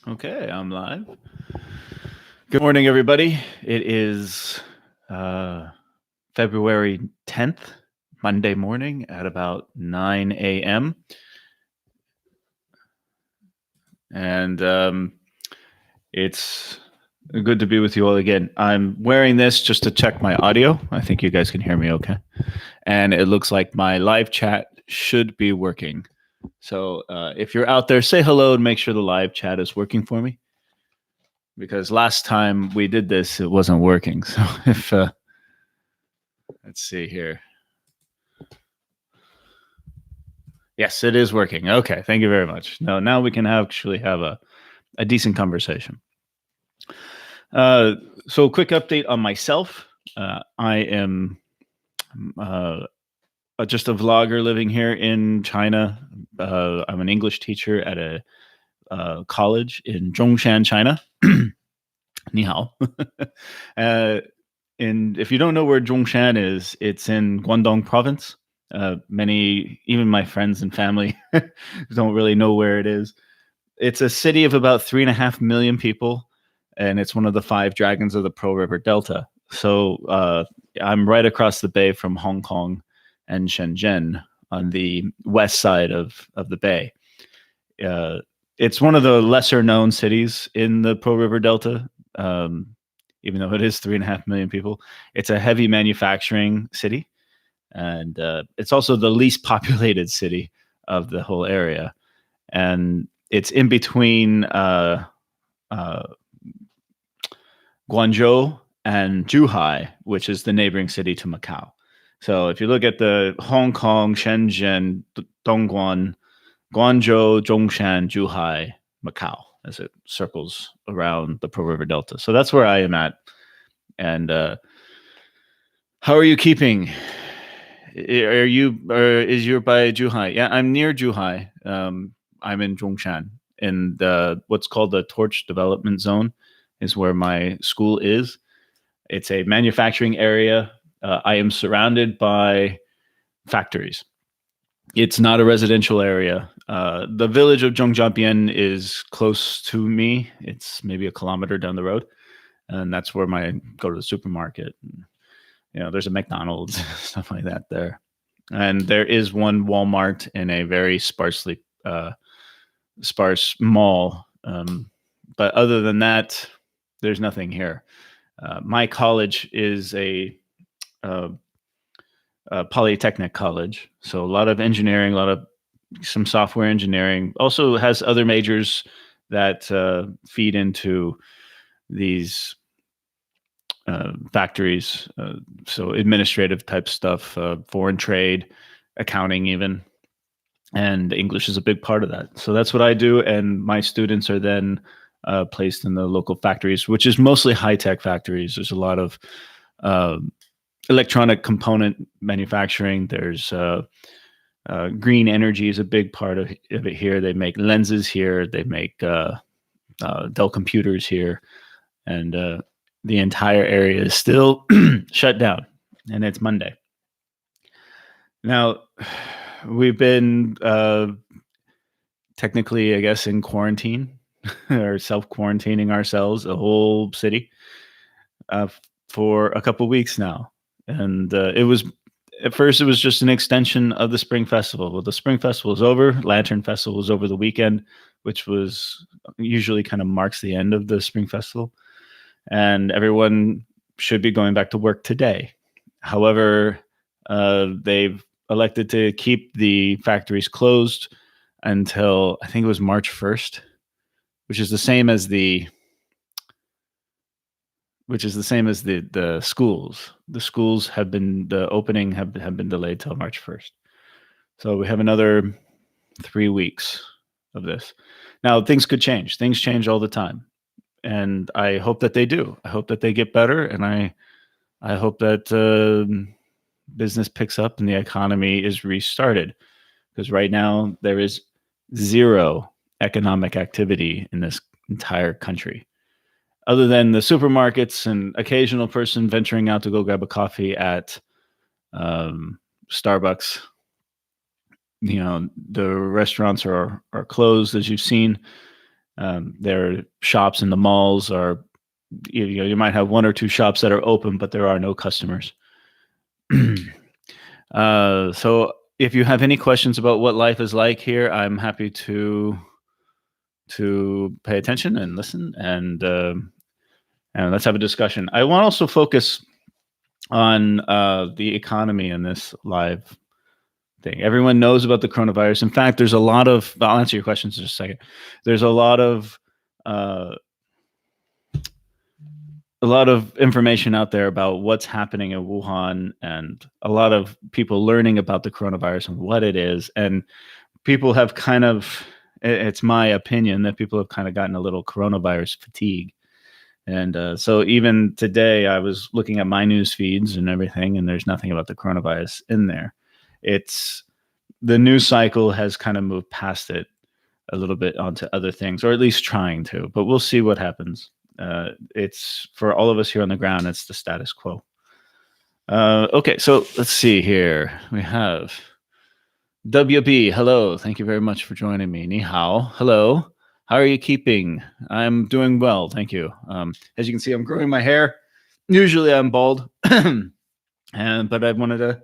Okay, I'm live. Good morning, everybody. It is uh, February 10th, Monday morning at about 9 a.m. And it's good to be with you all again. I'm wearing this just to check my audio. I think you guys can hear me okay. And it looks like my live chat should be working. So if you're out there, say hello and make sure the live chat is working for me. Because last time we did this, it wasn't working. So if let's see here. Yes, it is working. Okay, thank you very much. Now we can actually have a decent conversation. Uh, so, quick update on myself. I am uh, just a vlogger living here in China. I'm an English teacher at a college in Zhongshan, China. Ni hao. uh, and if you don't know where Zhongshan is, it's in Guangdong province. Even my friends and family don't really know where it is. It's a city of about 3.5 million people, and it's one of the five dragons of the Pearl River Delta. So I'm right across the bay from Hong Kong and Shenzhen on the west side of the bay. Uh, it's one of the lesser known cities in the Pearl River Delta, even though it is 3.5 million people. It's a heavy manufacturing city, and it's also the least populated city of the whole area. And it's in between uh, Guangzhou and Zhuhai, which is the neighboring city to Macau. So if you look at the Hong Kong, Shenzhen, Dongguan, Guangzhou, Zhongshan, Zhuhai, Macau, as it circles around the Pearl River Delta. So that's where I am at. And how are you keeping? Is you by Zhuhai? Yeah, I'm near Zhuhai. I'm in Zhongshan, in what's called the Torch Development Zone, is where my school is. It's a manufacturing area. I am surrounded by factories. It's not a residential area. The village of Zhongjiabian is close to me. It's maybe a kilometer down the road, and that's where I go to the supermarket. There's a McDonald's, stuff like that there. And there is one Walmart in a very sparse mall. But other than that, there's nothing here. My college is a polytechnic college, so a lot of engineering, some software engineering. Also has other majors that feed into these factories. So administrative type stuff, foreign trade, accounting, even. And English is a big part of that. So that's what I do. And my students are then placed in the local factories, which is mostly high-tech factories. There's a lot of electronic component manufacturing. There's green energy is a big part of it here. They make lenses here. They make Dell computers here. And the entire area is still shut down. And it's Monday. Now, we've been technically, I guess, in quarantine or self-quarantining ourselves, the whole city, for a couple weeks now. And at first it was just an extension of the Spring Festival. Well, the Spring Festival is over. Lantern Festival was over the weekend, which was usually kind of marks the end of the Spring Festival. And everyone should be going back to work today. However, they've elected to keep the factories closed until I think it was March 1st, which is the same as the schools. The schools have been the opening have been delayed till March 1st. So we have another 3 weeks of this. Now things could change. Things change all the time. And I hope that they do. I hope that they get better, and I hope that business picks up and the economy is restarted, because right now there is zero economic activity in this entire country, other than the supermarkets and occasional person venturing out to go grab a coffee at Starbucks. The restaurants are closed, as you've seen. Their shops in the malls are, you might have one or two shops that are open, but there are no customers. So if you have any questions about what life is like here, I'm happy to pay attention and listen, and let's have a discussion. I want to also focus on the economy in this live thing. Everyone knows about the coronavirus. In fact, there's a lot of, I'll answer your questions in just a second. There's a lot of information out there about what's happening in Wuhan, and a lot of people learning about the coronavirus and what it is. And people have kind of, it's my opinion that people have kind of gotten a little coronavirus fatigue. And so even today, I was looking at my news feeds and everything, and there's nothing about the coronavirus in there. It's the news cycle has kind of moved past it a little bit onto other things, or at least trying to, but we'll see what happens. It's for all of us here on the ground, it's the status quo. Okay, so let's see here. We have WB. Hello. Thank you very much for joining me. Ni hao. Hello. How are you keeping? I'm doing well. Thank you. As you can see, I'm growing my hair. Usually I'm bald, but I wanted to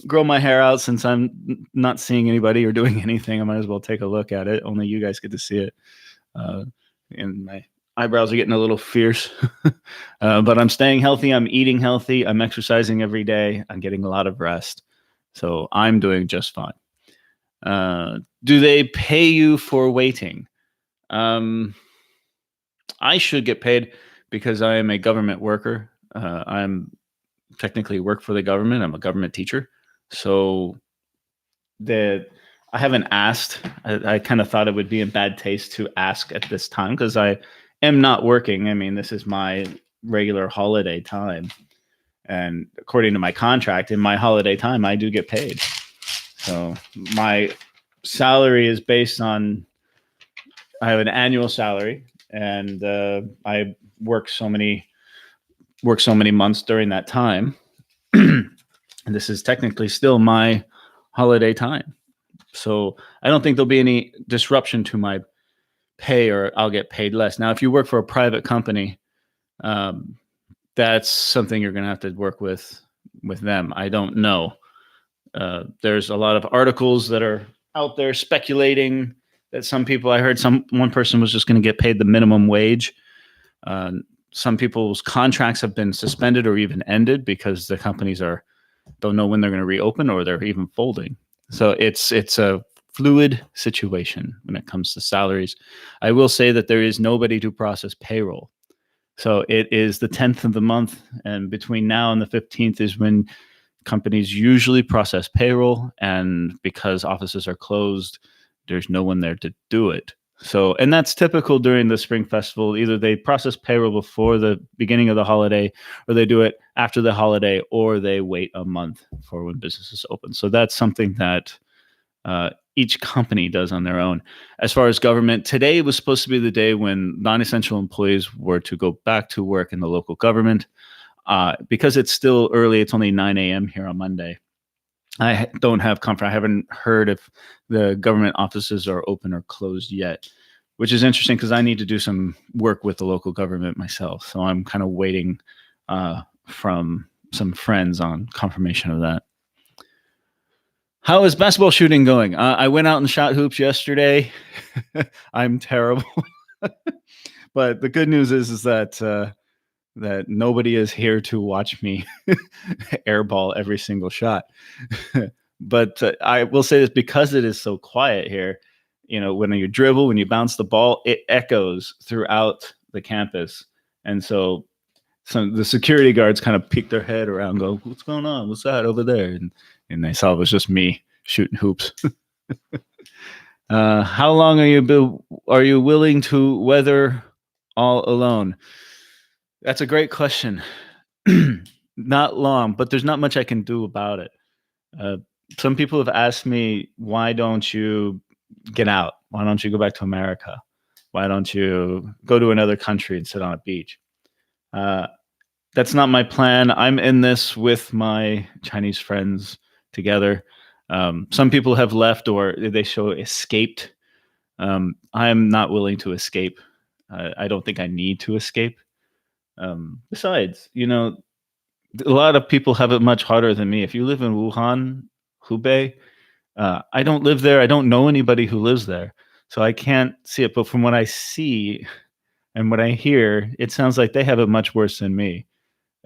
grow my hair out since I'm not seeing anybody or doing anything. I might as well take a look at it. Only you guys get to see it. And my eyebrows are getting a little fierce, but I'm staying healthy. I'm eating healthy. I'm exercising every day. I'm getting a lot of rest. So I'm doing just fine. Do they pay you for waiting? I should get paid because I am a government worker. I'm technically work for the government. I'm a government teacher. So I haven't asked. I kind of thought it would be in bad taste to ask at this time because I am not working. I mean, this is my regular holiday time. And according to my contract, in my holiday time, I do get paid. So my salary is based on, I have an annual salary, and I work so many months during that time. And this is technically still my holiday time. So I don't think there'll be any disruption to my pay, or I'll get paid less. Now, if you work for a private company, that's something you're going to have to work with them. I don't know. There's a lot of articles that are out there speculating that some people, I heard one person was just going to get paid the minimum wage. Some people's contracts have been suspended or even ended because the companies don't know when they're going to reopen, or they're even folding. So it's a fluid situation when it comes to salaries. I will say that there is nobody to process payroll. So it is the 10th of the month, and between now and the 15th is when companies usually process payroll. And because offices are closed, there's no one there to do it. So, and that's typical during the Spring Festival. Either they process payroll before the beginning of the holiday, or they do it after the holiday, or they wait a month for when businesses open. So that's something that each company does on their own. As far as government, today was supposed to be the day when non-essential employees were to go back to work in the local government. Because it's still early, it's only 9 a.m. here on Monday. I don't have comfort. I haven't heard if the government offices are open or closed yet, which is interesting because I need to do some work with the local government myself. So I'm kind of waiting from some friends on confirmation of that. How is basketball shooting going? I went out and shot hoops yesterday. I'm terrible. But the good news is that that nobody is here to watch me airball every single shot. But I will say this, because it is so quiet here, when you dribble, when you bounce the ball, it echoes throughout the campus. And so the security guards kind of peek their head around, go, "What's going on? What's that over there?" And they saw it was just me shooting hoops. How long are you willing to weather all alone? That's a great question. Not long, but there's not much I can do about it. Some people have asked me, why don't you get out? Why don't you go back to America? Why don't you go to another country and sit on a beach? That's not my plan. I'm in this with my Chinese friends together. Some people have left, or they show escaped I'm not willing to escape. I don't think I need to escape. Besides, a lot of people have it much harder than me. If you live in Wuhan, Hubei, I don't live there. I don't know anybody who lives there, so I can't see it. But from what I see and what I hear, it sounds like they have it much worse than me.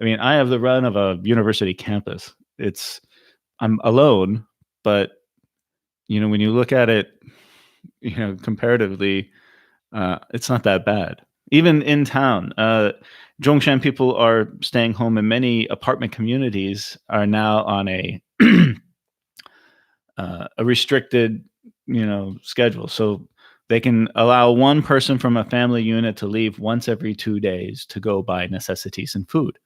I mean, I have the run of a university campus. I'm alone, but when you look at it, comparatively, it's not that bad. Even in town, Zhongshan people are staying home, and many apartment communities are now on a restricted, schedule. So they can allow one person from a family unit to leave once every 2 days to go buy necessities and food.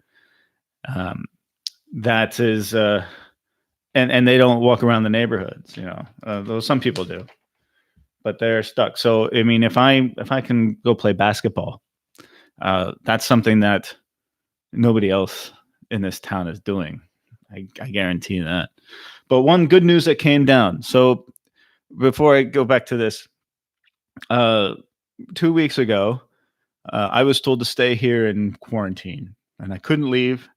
Um, that is, and they don't walk around the neighborhoods. Though some people do, but they're stuck. So I mean, if I can go play basketball, that's something that nobody else in this town is doing. I guarantee that. But one good news that came down. So before I go back to this, 2 weeks ago, I was told to stay here in quarantine, and I couldn't leave,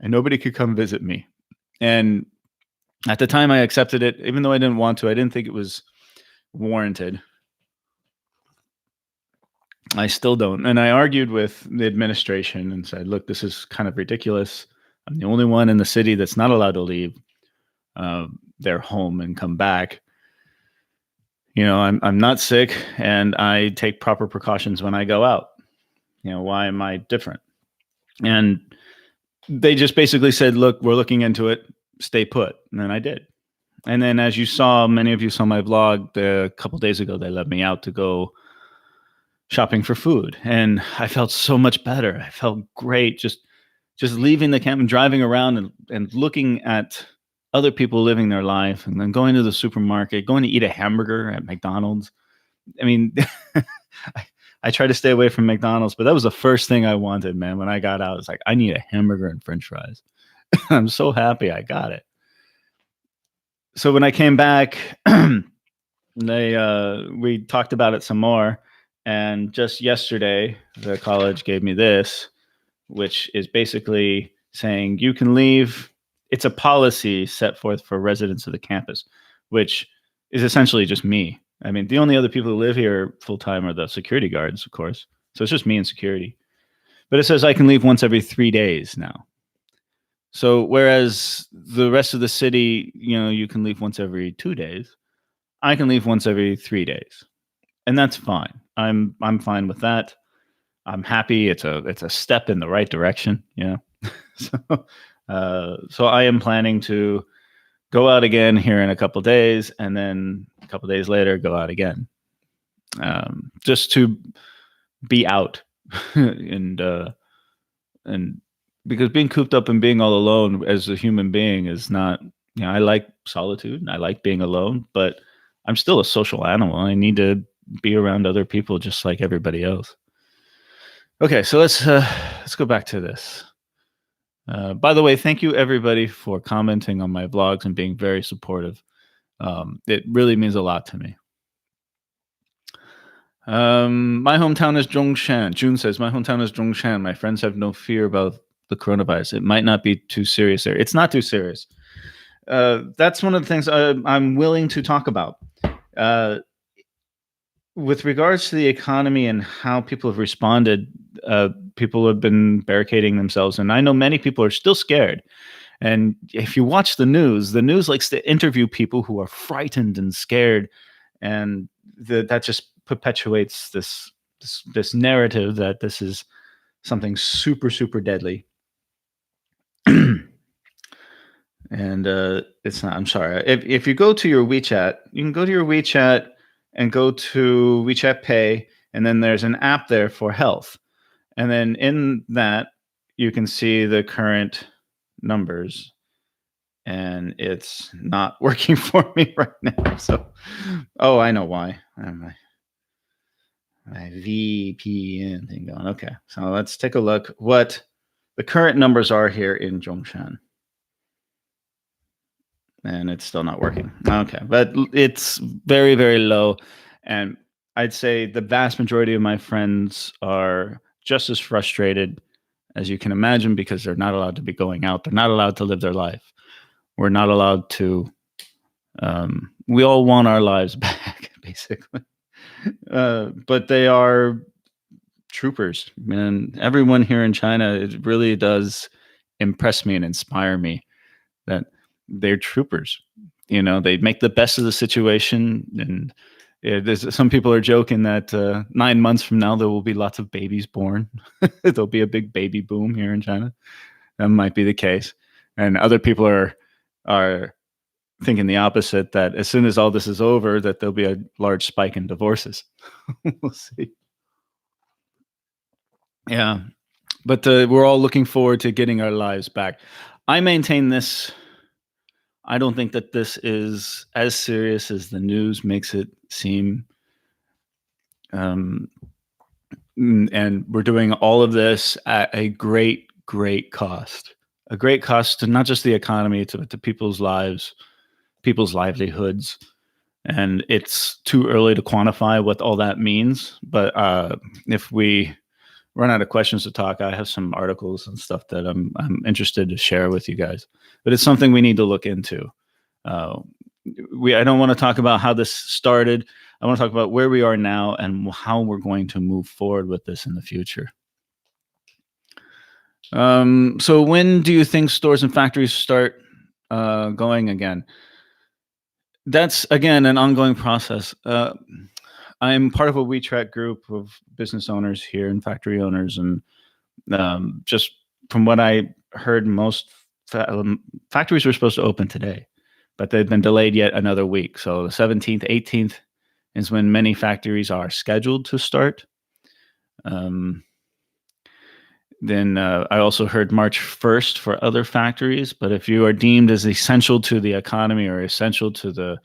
and nobody could come visit me. And at the time, I accepted it, even though I didn't want to. I didn't think it was warranted. I still don't. And I argued with the administration and said, look, this is kind of ridiculous. I'm the only one in the city that's not allowed to leave their home and come back. I'm not sick, and I take proper precautions when I go out. Why am I different? And they just basically said, look, we're looking into it. Stay put. And then I did. And then, as you saw, many of you saw my vlog a couple days ago, they let me out to go shopping for food, and I felt so much better. I felt great just leaving the camp and driving around and looking at other people living their life, and then going to the supermarket, going to eat a hamburger at McDonald's. I mean, I try to stay away from McDonald's, but that was the first thing I wanted, man. When I got out, it's like, I need a hamburger and French fries. I'm so happy I got it. So when I came back, we talked about it some more. And just yesterday, the college gave me this, which is basically saying you can leave. It's a policy set forth for residents of the campus, which is essentially just me. I mean, the only other people who live here full time are the security guards, of course. So it's just me and security. But it says I can leave once every 3 days now. So whereas the rest of the city, you can leave once every 2 days, I can leave once every 3 days. And that's fine. I'm fine with that. I'm happy. It's a step in the right direction. So I am planning to go out again here in a couple days, and then a couple days later go out again, just to be out and because being cooped up and being all alone as a human being is not. I like solitude. I like being alone, but I'm still a social animal. I need to be around other people just like everybody else. Okay, so let's go back to this. By the way, thank you everybody for commenting on my vlogs and being very supportive. It really means a lot to me. My hometown is Zhongshan. June says, my hometown is Zhongshan. My friends have no fear about the coronavirus. It might not be too serious there. It's not too serious. That's one of the things I'm willing to talk about. With regards to the economy and how people have responded, people have been barricading themselves. And I know many people are still scared. And if you watch the news likes to interview people who are frightened and scared. And that just perpetuates this narrative that this is something super, super deadly. And it's not. I'm sorry. If you go to your WeChat, you can go to your WeChat and go to WeChat Pay, and then there's an app there for health. And then in that, you can see the current numbers, and it's not working for me right now. So, I know why. My VPN thing going. Okay, so let's take a look what the current numbers are here in Zhongshan. And it's still not working. Okay, but it's very, very low. And I'd say the vast majority of my friends are just as frustrated as you can imagine because they're not allowed to be going out. They're not allowed to live their life. We're not allowed to. We all want our lives back, basically. But they are troopers, and everyone here in China, it really does impress me and inspire me that they're troopers. They make the best of the situation, and some people are joking that 9 months from now there will be lots of babies born. There'll be a big baby boom here in China. That might be the case, and other people are thinking the opposite, that as soon as all this is over, that there'll be a large spike in divorces. We'll see. Yeah, but we're all looking forward to getting our lives back. I maintain this. I don't think that this is as serious as the news makes it seem. Um, and we're doing all of this at a great, great cost. A great cost to not just the economy, to people's lives, people's livelihoods. And it's too early to quantify what all that means. But if we run out of questions to talk, I have some articles and stuff that I'm interested to share with you guys. But it's something we need to look into. I don't want to talk about how this started. I want to talk about where we are now and how we're going to move forward with this in the future. So when do you think stores and factories start going again? That's, again, an ongoing process. I'm part of a WeChat group of business owners here and factory owners, and just from what I heard, most factories were supposed to open today, but they've been delayed yet another week. So the 17th, 18th is when many factories are scheduled to start. Then I also heard March 1st for other factories. But if you are deemed as essential to the economy or essential to the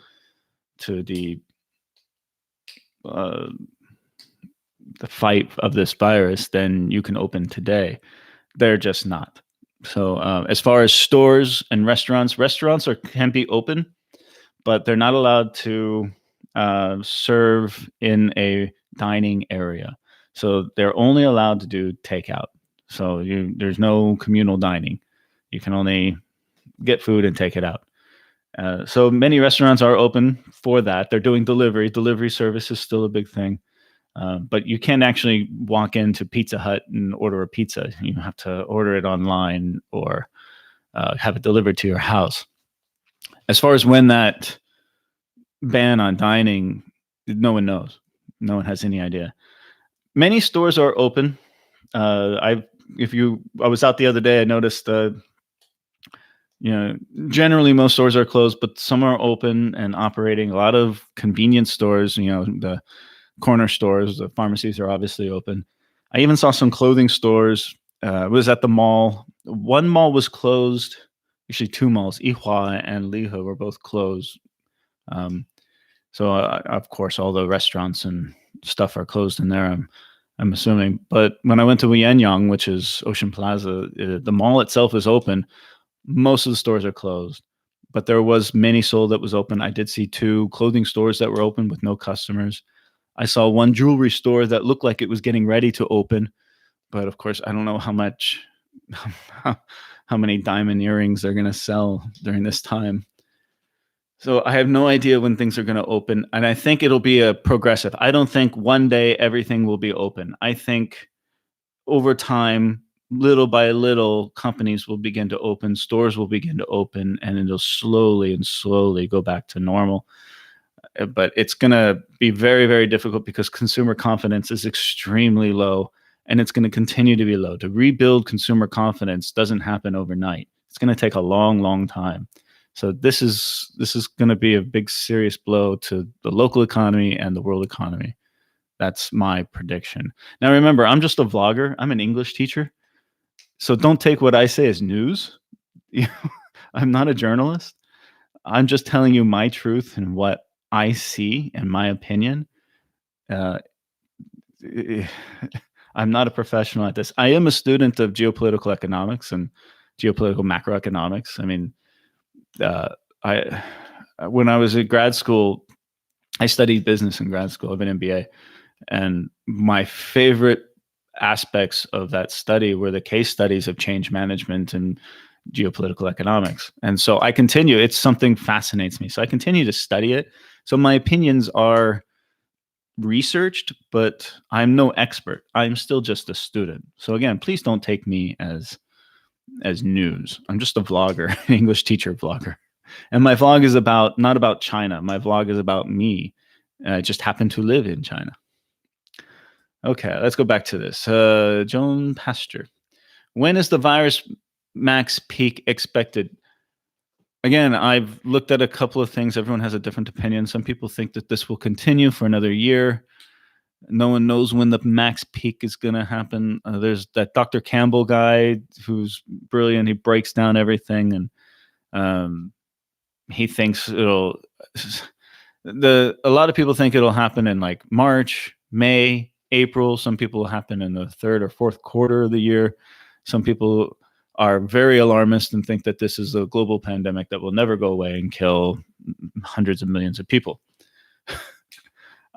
fight of this virus, then you can open today. They're just not. So as far as stores and restaurants can be open, but they're not allowed to serve in a dining area. So they're only allowed to do takeout. So there's no communal dining. You can only get food and take it out. So many restaurants are open for that. They're doing delivery. Delivery service is still a big thing. But you can't actually walk into Pizza Hut and order a pizza. You have to order it online or have it delivered to your house. As far as when that ban on dining, no one knows. No one has any idea. Many stores are open. I was out the other day, I noticed generally most stores are closed, but some are open and operating. A lot of convenience stores, the corner stores, the pharmacies are obviously open. I even saw some clothing stores. It was at the mall. One mall was closed. Actually, two malls, Yihua and Lihe, were both closed. So of course, all the restaurants and stuff are closed in there, I'm assuming. But when I went to Wenyang, which is Ocean Plaza, the mall itself is open. Most of the stores are closed, but there was Miniso that was open. I did see two clothing stores that were open with no customers. I saw one jewelry store that looked like it was getting ready to open, but of course, I don't know how many diamond earrings they're going to sell during this time. So I have no idea when things are going to open, and I think it'll be a progressive. I don't think one day everything will be open. I think over time, little by little, companies will begin to open, stores will begin to open, and it'll slowly go back to normal. But it's going to be very, very difficult because consumer confidence is extremely low, and it's going to continue to be low. To rebuild consumer confidence doesn't happen overnight. It's going to take a long, long time. So this is going to be a big, serious blow to the local economy and the world economy. That's my prediction. Now, remember, I'm just a vlogger. I'm an English teacher. So don't take what I say as news. I'm not a journalist. I'm just telling you my truth and what I see and my opinion. I'm not a professional at this. I am a student of geopolitical economics and geopolitical macroeconomics. I mean, when I was at grad school, I studied business in grad school. I have an MBA, and my favorite aspects of that study were the case studies of change management and geopolitical economics. And so I continue. It's something fascinates me. So I continue to study it. So my opinions are researched, but I'm no expert. I'm still just a student. So again, please don't take me as news. I'm just a vlogger, an English teacher vlogger. And my vlog is about not about China. My vlog is about me. I just happen to live in China. Okay, let's go back to this. Joan Pastor. When is the virus max peak expected? Again, I've looked at a couple of things. Everyone has a different opinion. Some people think that this will continue for another year. No one knows when the max peak is going to happen. There's that Dr. Campbell guy who's brilliant. He breaks down everything, and he thinks it'll. A lot of people think it'll happen in like March, May, April. Some people will happen in the third or fourth quarter of the year. Some people are very alarmist and think that this is a global pandemic that will never go away and kill hundreds of millions of people.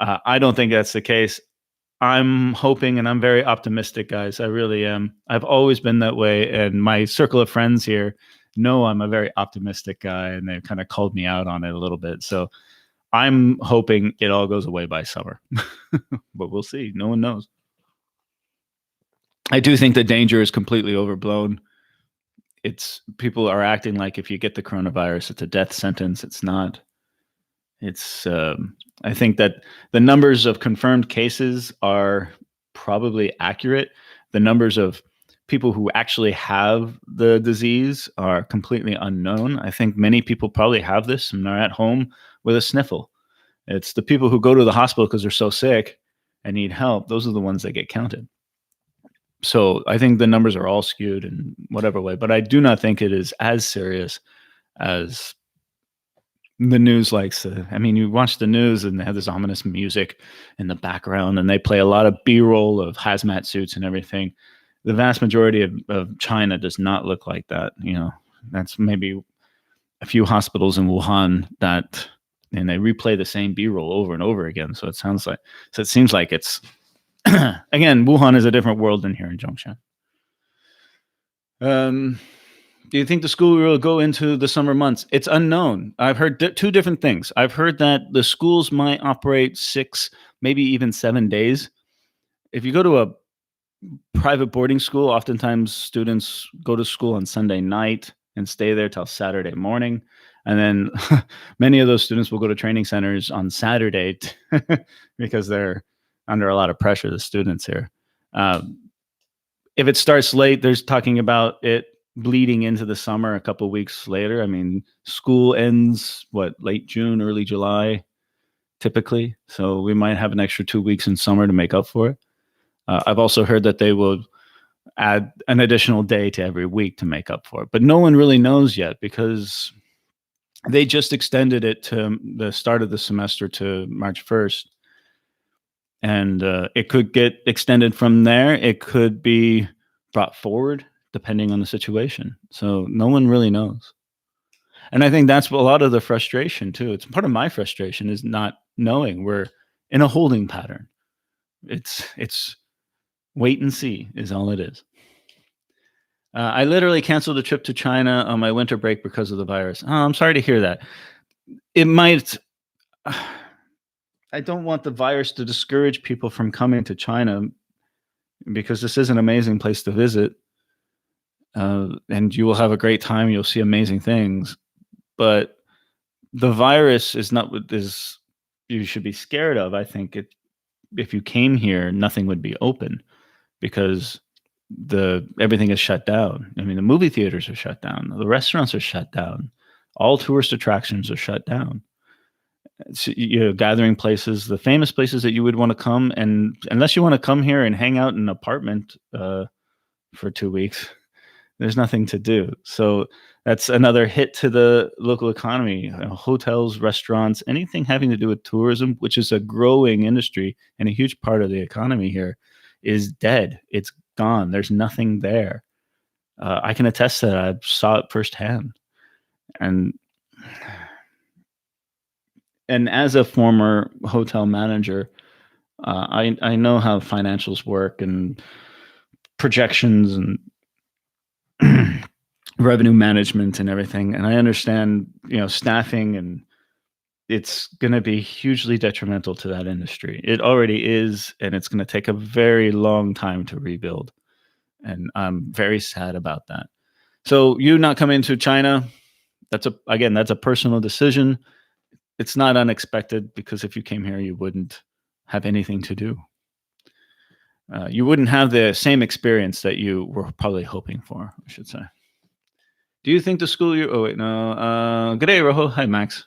I don't think that's the case. I'm hoping, and I'm very optimistic, guys. I really am. I've always been that way, and my circle of friends here know I'm a very optimistic guy, and they've kind of called me out on it a little bit. So I'm hoping it all goes away by summer, but we'll see. No one knows. I do think the danger is completely overblown. It's people are acting like if you get the coronavirus, it's a death sentence. It's not. It's. I think that the numbers of confirmed cases are probably accurate. The numbers of people who actually have the disease are completely unknown. I think many people probably have this and are at home with a sniffle. It's the people who go to the hospital because they're so sick and need help. Those are the ones that get counted. So I think the numbers are all skewed in whatever way, but I do not think it is as serious as the news likes to. I mean, you watch the news and they have this ominous music in the background and they play a lot of B-roll of hazmat suits and everything. The vast majority of China does not look like that. You know, that's maybe a few hospitals in Wuhan that, and they replay the same B-roll over and over again. So it seems like it's, again, Wuhan is a different world than here in Zhongshan. Do you think the school will go into the summer months? It's unknown. I've heard two different things. I've heard that the schools might operate 6, maybe even 7 days. If you go to a private boarding school, oftentimes students go to school on Sunday night and stay there till Saturday morning. And then many of those students will go to training centers on Saturday because they're under a lot of pressure, the students here. If it starts late, there's talking about it bleeding into the summer a couple weeks later. I mean, school ends, late June, early July, typically. So we might have an extra 2 weeks in summer to make up for it. I've also heard that they will add an additional day to every week to make up for it. But no one really knows yet because they just extended it to the start of the semester to March 1st. And it could get extended from there. It could be brought forward depending on the situation. So no one really knows. And I think that's a lot of the frustration too. It's part of my frustration is not knowing. We're in a holding pattern. It's wait and see is all it is. I literally canceled a trip to China on my winter break because of the virus. Oh, I'm sorry to hear that. It might. I don't want the virus to discourage people from coming to China because this is an amazing place to visit. And you will have a great time. You'll see amazing things. But the virus is not what you should be scared of. I think if you came here, nothing would be open because everything is shut down. I mean, the movie theaters are shut down. The restaurants are shut down. All tourist attractions are shut down. So, gathering places, the famous places that you would want to come, and unless you want to come here and hang out in an apartment for 2 weeks, there's nothing to do. So that's another hit to the local economy. Hotels, restaurants, anything having to do with tourism, which is a growing industry and a huge part of the economy here, is dead. It's gone. There's nothing there. I can attest to that. I saw it firsthand. And And as a former hotel manager, I know how financials work and projections and revenue management and everything. And I understand, staffing, and it's going to be hugely detrimental to that industry. It already is, and it's going to take a very long time to rebuild. And I'm very sad about that. So you not coming to China, that's a personal decision. It's not unexpected, because if you came here, you wouldn't have anything to do. You wouldn't have the same experience that you were probably hoping for, I should say. Do you think the school year? Oh wait, no. Good day, Rojo. Hi, Max.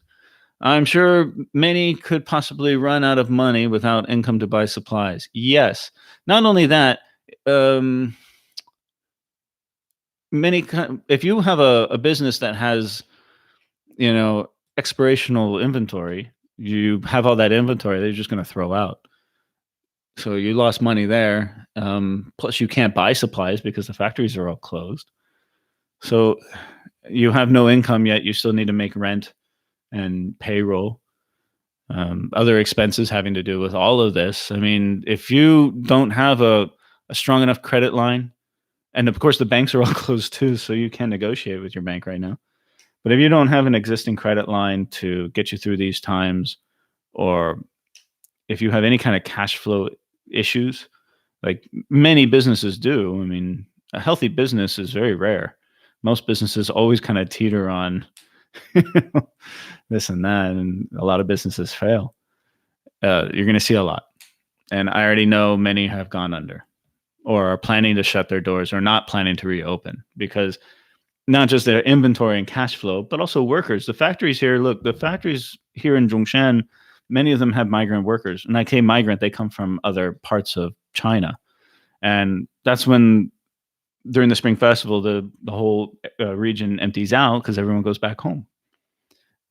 I'm sure many could possibly run out of money without income to buy supplies. Yes. Not only that, um, if you have a business that has, expirational inventory, you have all that inventory, they're just going to throw out. So you lost money there. Plus, you can't buy supplies because the factories are all closed. So you have no income yet. You still need to make rent and payroll, other expenses having to do with all of this. I mean, if you don't have a strong enough credit line, and of course the banks are all closed too, so you can't negotiate with your bank right now. But if you don't have an existing credit line to get you through these times, or if you have any kind of cash flow issues, like many businesses do, I mean, a healthy business is very rare. Most businesses always kind of teeter on this and that, and a lot of businesses fail. You're going to see a lot. And I already know many have gone under, or are planning to shut their doors, or not planning to reopen, because not just their inventory and cash flow, but also workers. The factories here, look, the factories here in Zhongshan, many of them have migrant workers. And I say migrant, they come from other parts of China. And that's when, during the Spring Festival, the whole region empties out because everyone goes back home.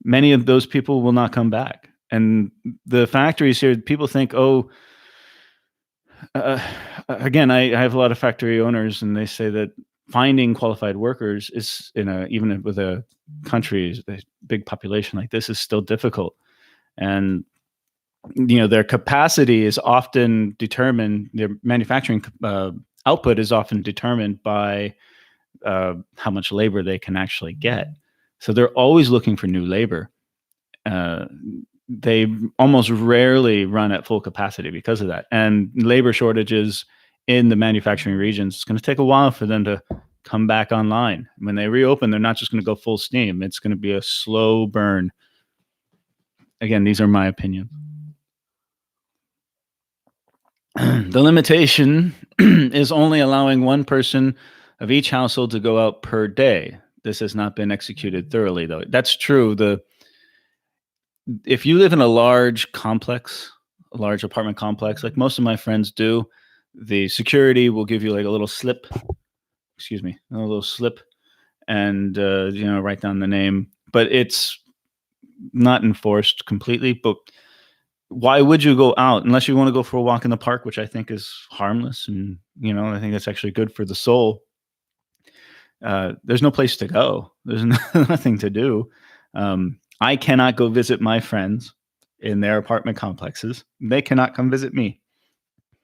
Many of those people will not come back. And the factories here, people think, oh, uh, again, I have a lot of factory owners, and they say that finding qualified workers is, even with a country, a big population like this, is still difficult. And their capacity is often determined, their manufacturing output is often determined by how much labor they can actually get. So they're always looking for new labor. They almost rarely run at full capacity because of that. And labor shortages in the manufacturing regions, it's going to take a while for them to come back online. When they reopen, they're not just going to go full steam. It's going to be a slow burn. Again, these are my opinions. The limitation is only allowing one person of each household to go out per day. This has not been executed thoroughly, though. That's true. If you live in a large apartment complex, like most of my friends do, the security will give you like a little slip. Excuse me, a little slip, and write down the name. But it's not enforced completely. But why would you go out unless you want to go for a walk in the park, which I think is harmless, and I think that's actually good for the soul. There's no place to go. There's nothing to do. I cannot go visit my friends in their apartment complexes. They cannot come visit me.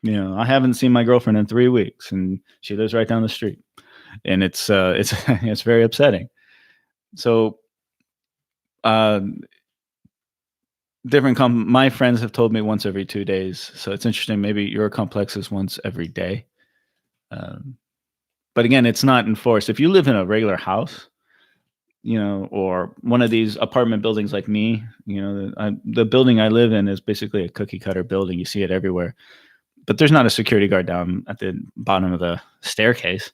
I haven't seen my girlfriend in 3 weeks, and she lives right down the street, and it's it's very upsetting. So, uh, my friends have told me once every 2 days. So it's interesting. Maybe your complex is once every day. But again, it's not enforced. If you live in a regular house, or one of these apartment buildings like me, the building I live in is basically a cookie cutter building. You see it everywhere, but there's not a security guard down at the bottom of the staircase.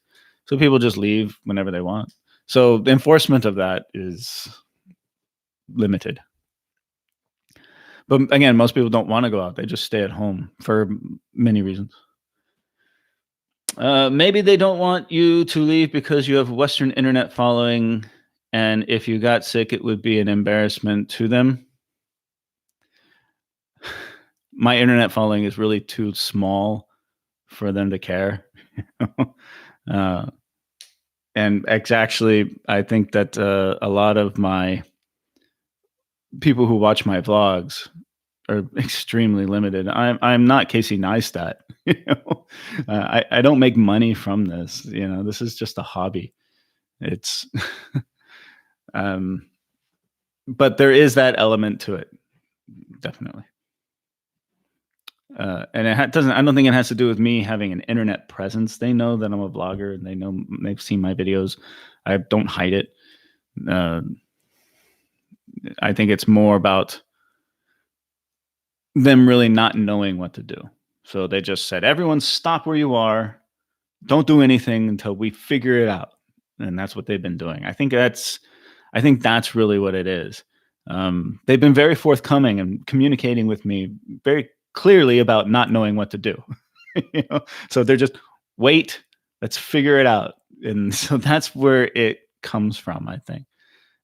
So people just leave whenever they want. So the enforcement of that is limited. But again, most people don't want to go out. They just stay at home for many reasons. Maybe they don't want you to leave because you have Western internet following, and if you got sick, it would be an embarrassment to them. My internet following is really too small for them to care. And actually, I think that a lot of my people who watch my vlogs are extremely limited. I'm not Casey Neistat. You know, I don't make money from this. You know, this is just a hobby. It's, um, but there is that element to it, definitely. And doesn't. I don't think it has to do with me having an internet presence. They know that I'm a vlogger, and they've seen my videos. I don't hide it. Uh, I think it's more about them really not knowing what to do. So they just said, "Everyone, stop where you are. Don't do anything until we figure it out." And that's what they've been doing. I think that's really what it is. They've been very forthcoming and communicating with me very clearly about not knowing what to do. You know? So they're just wait, let's figure it out. And so that's where it comes from, I think.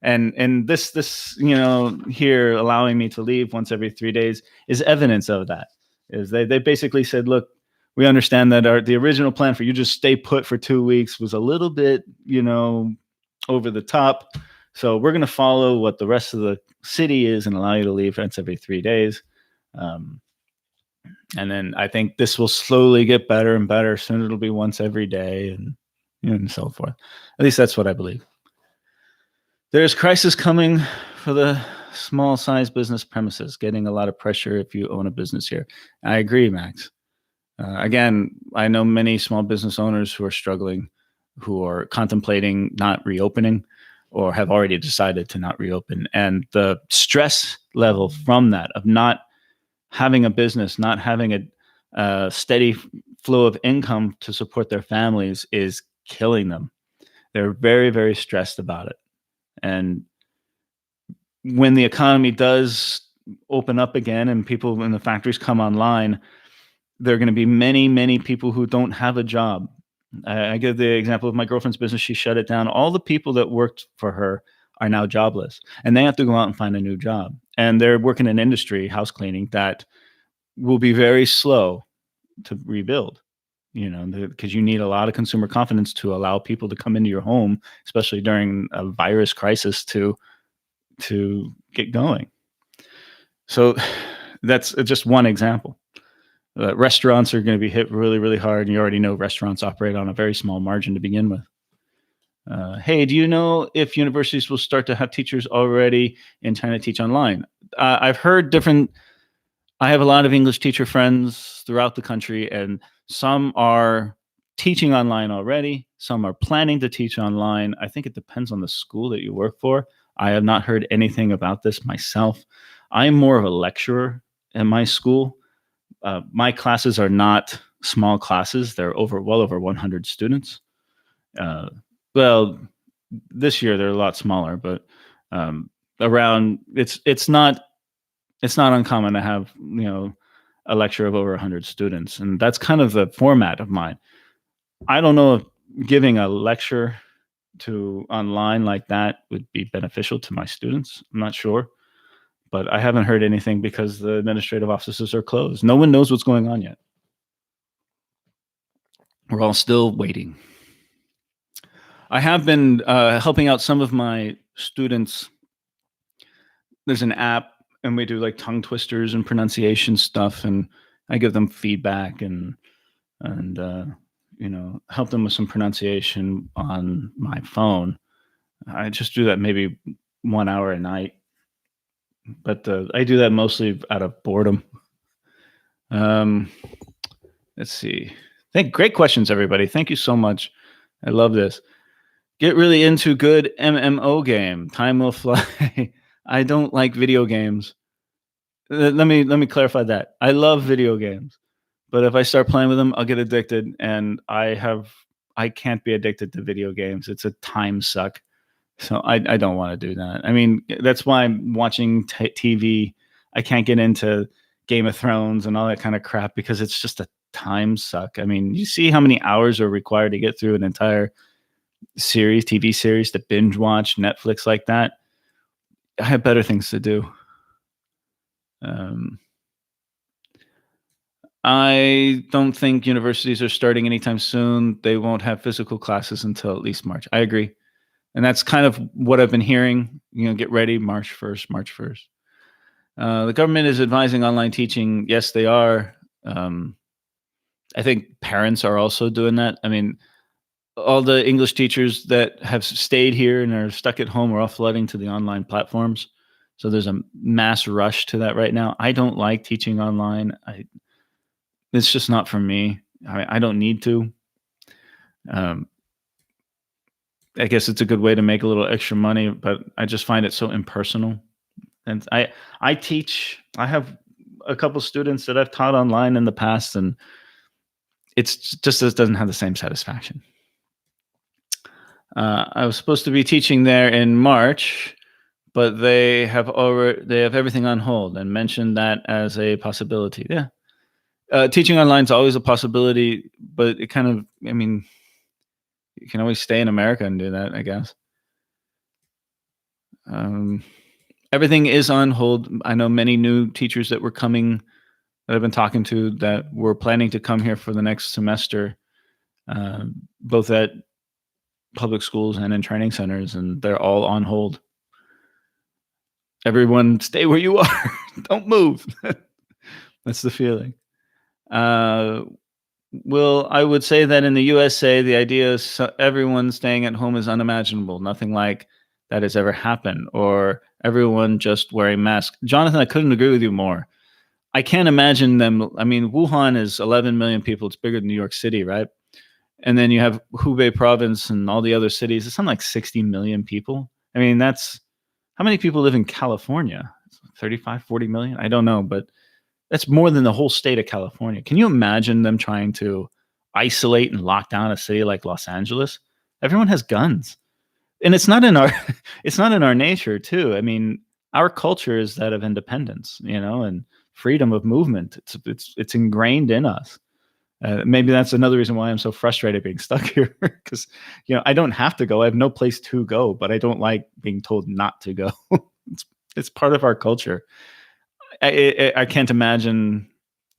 And this here allowing me to leave once every 3 days is evidence of that. Is they basically said, look, we understand that the original plan for you just stay put for 2 weeks was a little bit over the top, so we're going to follow what the rest of the city is and allow you to leave once every 3 days. And then I think this will slowly get better and better. Soon it'll be once every day, and so forth. At least that's what I believe. There's crisis coming for the small size business premises, getting a lot of pressure if you own a business here. I agree, Max. Again, I know many small business owners who are struggling, who are contemplating not reopening or have already decided to not reopen. And the stress level from that, of not having a business, not having a steady flow of income to support their families, is killing them. They're very, very stressed about it. And when the economy does open up again and people in the factories come online, there are going to be many, many people who don't have a job. I give the example of my girlfriend's business. She shut it down. All the people that worked for her are now jobless, and they have to go out and find a new job. And they're working in industry, house cleaning, that will be very slow to rebuild, because you need a lot of consumer confidence to allow people to come into your home, especially during a virus crisis, to get going. So that's just one example. Restaurants are going to be hit really, really hard. And you already know restaurants operate on a very small margin to begin with. Hey, do you know if universities will start to have teachers already in China teach online? I've heard different. I have a lot of English teacher friends throughout the country, and some are teaching online already. Some are planning to teach online. I think it depends on the school that you work for. I have not heard anything about this myself. I'm more of a lecturer in my school. My classes are not small classes. They're well over 100 students. Well, this year they're a lot smaller, but around it's not uncommon to have a lecture of over 100 students, and that's kind of the format of mine. I don't know if giving a lecture to online like that would be beneficial to my students. I'm not sure. But I haven't heard anything because the administrative offices are closed. No one knows what's going on yet. We're all still waiting. I have been helping out some of my students. There's an app, and we do like tongue twisters and pronunciation stuff, and I give them feedback and help them with some pronunciation on my phone. I just do that maybe 1 hour a night. But I do that mostly out of boredom. Let's see. Great questions, everybody. Thank you so much. I love this. Get really into good MMO game. Time will fly. I don't like video games. Let me clarify that. I love video games, but if I start playing with them, I'll get addicted, and I can't be addicted to video games. It's a time suck. So I don't want to do that. I mean, that's why I'm watching TV. I can't get into Game of Thrones and all that kind of crap because it's just a time suck. I mean, you see how many hours are required to get through an entire TV series, to binge watch Netflix like that. I have better things to do. I don't think universities are starting anytime soon. They won't have physical classes until at least March. I agree. And that's kind of what I've been hearing, get ready, March 1st. The government is advising online teaching. Yes, they are. I think parents are also doing that. I mean, all the English teachers that have stayed here and are stuck at home are all flooding to the online platforms. So there's a mass rush to that right now. I don't like teaching online. It's just not for me. I don't need to. Um, I guess it's a good way to make a little extra money, but I just find it so impersonal. And I teach. I have a couple students that I've taught online in the past, and it doesn't have the same satisfaction. I was supposed to be teaching there in March, but they have everything on hold and mentioned that as a possibility. Yeah, teaching online is always a possibility, but it kind of, I mean, you can always stay in America and do that, I guess. Everything is on hold. I know many new teachers that were coming that I've been talking to that were planning to come here for the next semester, both at public schools and in training centers, and they're all on hold. Everyone stay where you are. Don't move. That's the feeling. Well, I would say that in the USA, the idea of everyone staying at home is unimaginable. Nothing like that has ever happened, or everyone just wearing masks. Jonathan, I couldn't agree with you more. I can't imagine them. I mean, Wuhan is 11 million people. It's bigger than New York City, right? And then you have Hubei province and all the other cities. It's something like 60 million people. I mean, that's how many people live in California? 35, 40 million? I don't know, but that's more than the whole state of California. Can you imagine them trying to isolate and lock down a city like Los Angeles? Everyone has guns. And it's not in our it's not in our nature too. I mean, our culture is that of independence, and freedom of movement. It's ingrained in us. Maybe that's another reason why I'm so frustrated being stuck here, because I don't have to go. I have no place to go, but I don't like being told not to go. it's part of our culture. I can't imagine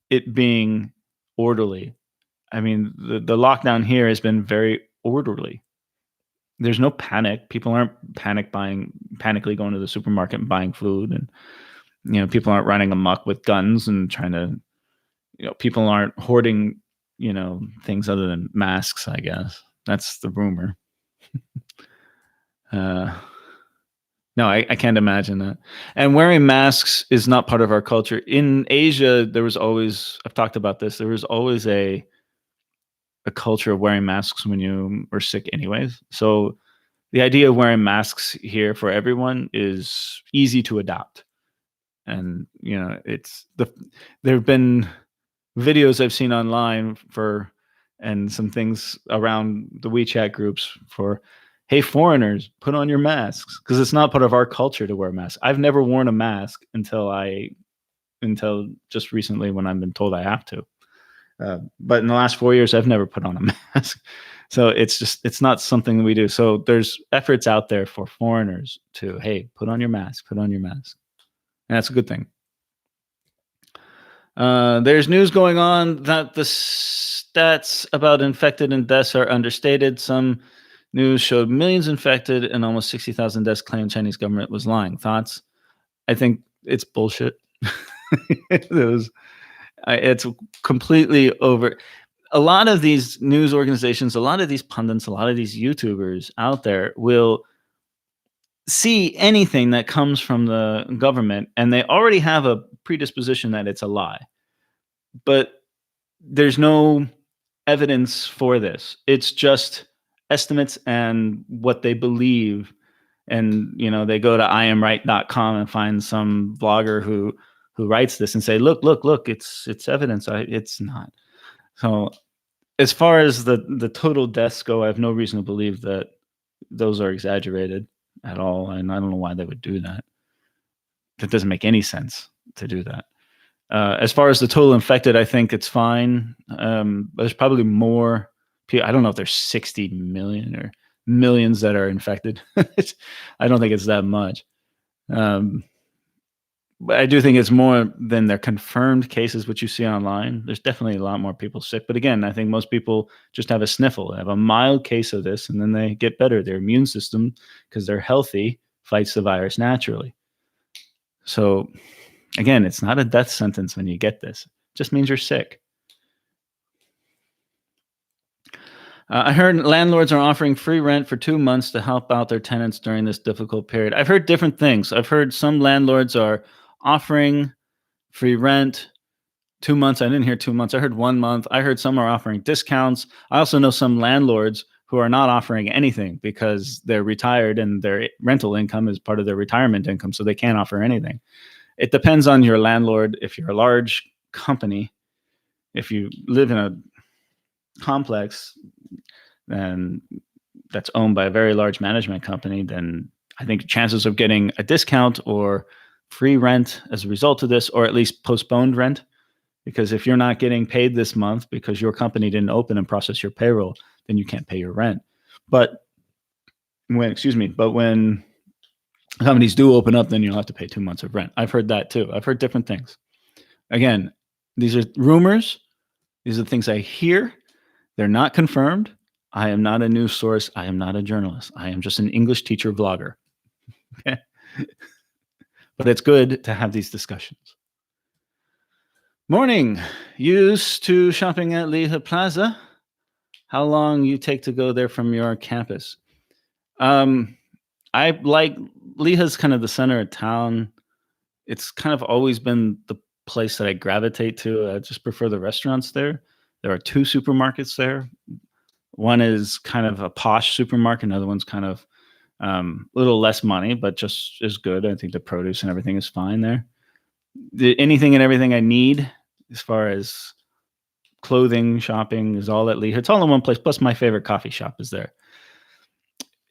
it being orderly. I mean, the lockdown here has been very orderly. There's no panic. People aren't panically going to the supermarket and buying food, and people aren't running amok with guns and trying to. People aren't hoarding things other than masks, I guess. That's the rumor. No, I can't imagine that. And wearing masks is not part of our culture. In Asia, I've talked about this, there was always a culture of wearing masks when you were sick anyways. So the idea of wearing masks here for everyone is easy to adopt. And, there have been videos I've seen online and some things around the WeChat groups for, hey, foreigners, put on your masks, because it's not part of our culture to wear masks. I've never worn a mask until just recently, when I've been told I have to. But in the last 4 years, I've never put on a mask. So it's not something that we do. So there's efforts out there for foreigners to, hey, put on your mask, put on your mask. And that's a good thing. There's news going on that the stats about infected and deaths are understated. Some news showed millions infected and almost 60,000 deaths, claimed Chinese government was lying. Thoughts? I think it's bullshit. It's completely over. A lot of these news organizations, a lot of these pundits, a lot of these YouTubers out there will see anything that comes from the government, and they already have a predisposition that it's a lie. But there's no evidence for this. It's just estimates and what they believe. And, they go to iamright.com and find some blogger who writes this and say, look, it's evidence. It's not. So as far as the total deaths go, I have no reason to believe that those are exaggerated at all. And I don't know why they would do that. That doesn't make any sense to do that. As far as the total infected, I think it's fine. There's probably more people. I don't know if there's 60 million or millions that are infected. I don't think it's that much. But I do think it's more than their confirmed cases, which you see online. There's definitely a lot more people sick. But again, I think most people just have a sniffle. They have a mild case of this, and then they get better. Their immune system, because they're healthy, fights the virus naturally. So Again, it's not a death sentence when you get this. It just means you're sick. I heard landlords are offering free rent for 2 months to help out their tenants during this difficult period. I've heard different things. I've heard some landlords are offering free rent 2 months. I didn't hear 2 months. I heard 1 month. I heard some are offering discounts. I also know some landlords who are not offering anything because they're retired and their rental income is part of their retirement income, so they can't offer anything. It depends on your landlord. If you're a large company, if you live in a complex and that's owned by a very large management company, then I think chances of getting a discount or free rent as a result of this, or at least postponed rent, because if you're not getting paid this month because your company didn't open and process your payroll, then you can't pay your rent. But when companies do open up, then you'll have to pay 2 months of rent. I've heard that too. I've heard different things. Again, these are rumors. These are the things I hear. They're not confirmed. I am not a news source. I am not a journalist. I am just an English teacher vlogger. Okay. But it's good to have these discussions. Morning. Used to shopping at Lihe Plaza. How long you take to go there from your campus? I like Lihe's kind of the center of town. It's kind of always been the place that I gravitate to. I just prefer the restaurants there. There are 2 supermarkets there. One is kind of a posh supermarket. Another one's kind of a little less money, but just as good. I think the produce and everything is fine there. Anything and everything I need as far as clothing, shopping is all at Lihe. It's all in one place. Plus my favorite coffee shop is there.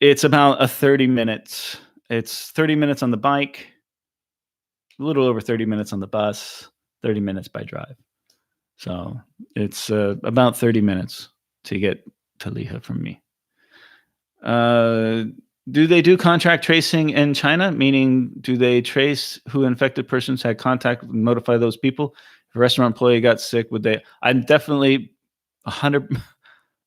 It's about a 30 minutes. It's 30 minutes on the bike, a little over 30 minutes on the bus, 30 minutes by drive. So it's about 30 minutes to get to Lihe from me. Do they do contact tracing in China? Meaning, do they trace who infected persons had contact, notify those people? If a restaurant employee got sick, would they? I'm definitely 100.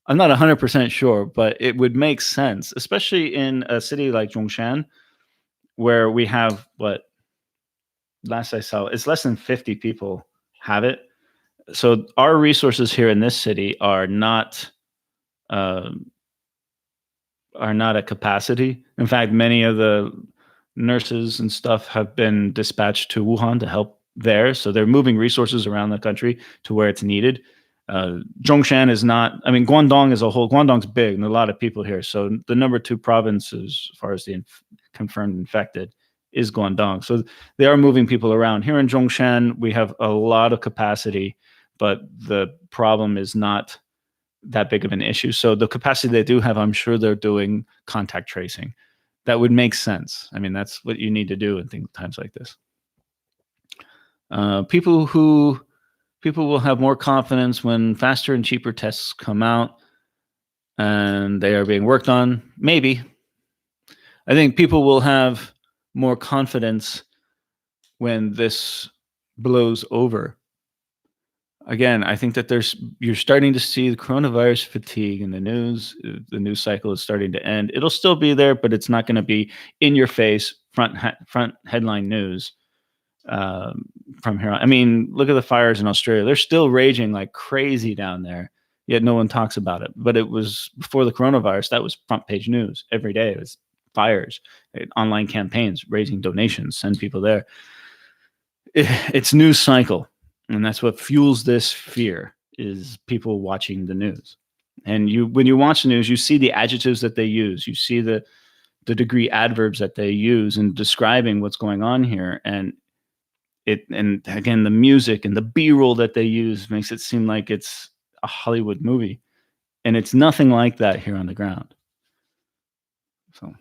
I'm not 100% sure, but it would make sense, especially in a city like Zhongshan, where we have what last I saw, it's less than 50 people have it. So our resources here in this city are not at capacity. In fact, many of the nurses and stuff have been dispatched to Wuhan to help there. So they're moving resources around the country to where it's needed. Zhongshan is not, I mean, Guangdong as a whole, Guangdong's big and a lot of people here. So the number 2 province as far as the confirmed infected is Guangdong. So they are moving people around. Here in Zhongshan, we have a lot of capacity, but the problem is not that big of an issue. So the capacity they do have, I'm sure they're doing contact tracing. That would make sense. I mean, that's what you need to do in times like this. People will have more confidence when faster and cheaper tests come out and they are being worked on. Maybe. I think people will have more confidence when this blows over. Again, I think that you're starting to see the coronavirus fatigue in the news. The news cycle is starting to end. It'll still be there, but it's not going to be in your face, front headline news from here on. I mean, look at the fires in Australia. They're still raging like crazy down there, yet no one talks about it. But it was before the coronavirus, that was front page news every day. It was fires, online campaigns, raising donations, send people there. It's news cycle. And that's what fuels this fear is people watching the news. And when you watch the news, you see the adjectives that they use. You see the degree adverbs that they use in describing what's going on here. And again, the music and the B-roll that they use makes it seem like it's a Hollywood movie. And it's nothing like that here on the ground. So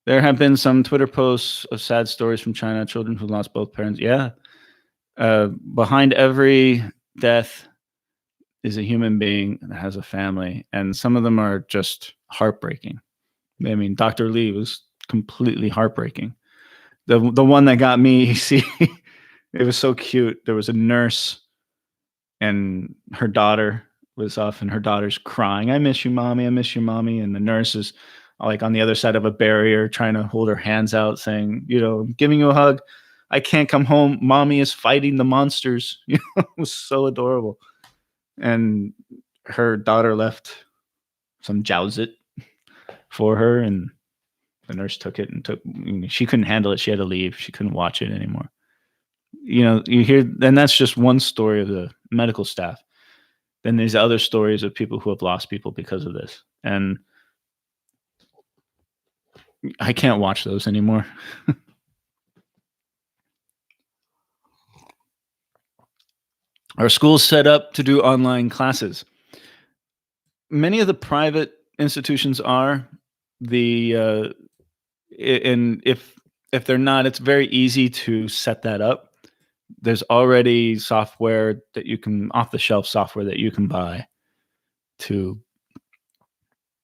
there have been some Twitter posts of sad stories from China, children who lost both parents. Yeah. Behind every death is a human being that has a family, and some of them are just heartbreaking. I mean, Dr. Lee was completely heartbreaking. The one that got me, you see, it was so cute. There was a nurse and her daughter was off and her daughter's crying. I miss you, mommy. I miss you, mommy. And the nurse is like on the other side of a barrier, trying to hold her hands out, saying, I'm giving you a hug. I can't come home. Mommy is fighting the monsters. It was so adorable. And her daughter left some Jowzit for her, and the nurse took it and she couldn't handle it. She had to leave. She couldn't watch it anymore. You hear, and that's just one story of the medical staff. Then there's other stories of people who have lost people because of this. And I can't watch those anymore. Our schools set up to do online classes. Many of the private institutions are and if they're not, it's very easy to set that up. There's already software that you can, off the shelf software that you can buy to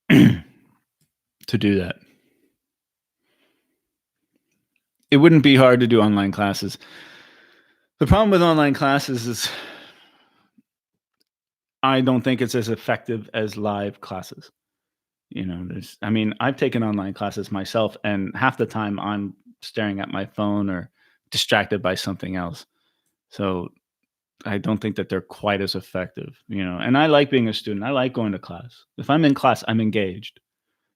to do that. It wouldn't be hard to do online classes. The problem with online classes is I don't think it's as effective as live classes. I've taken online classes myself, and half the time I'm staring at my phone or distracted by something else. So I don't think that they're quite as effective, and I like being a student. I like going to class. If I'm in class, I'm engaged.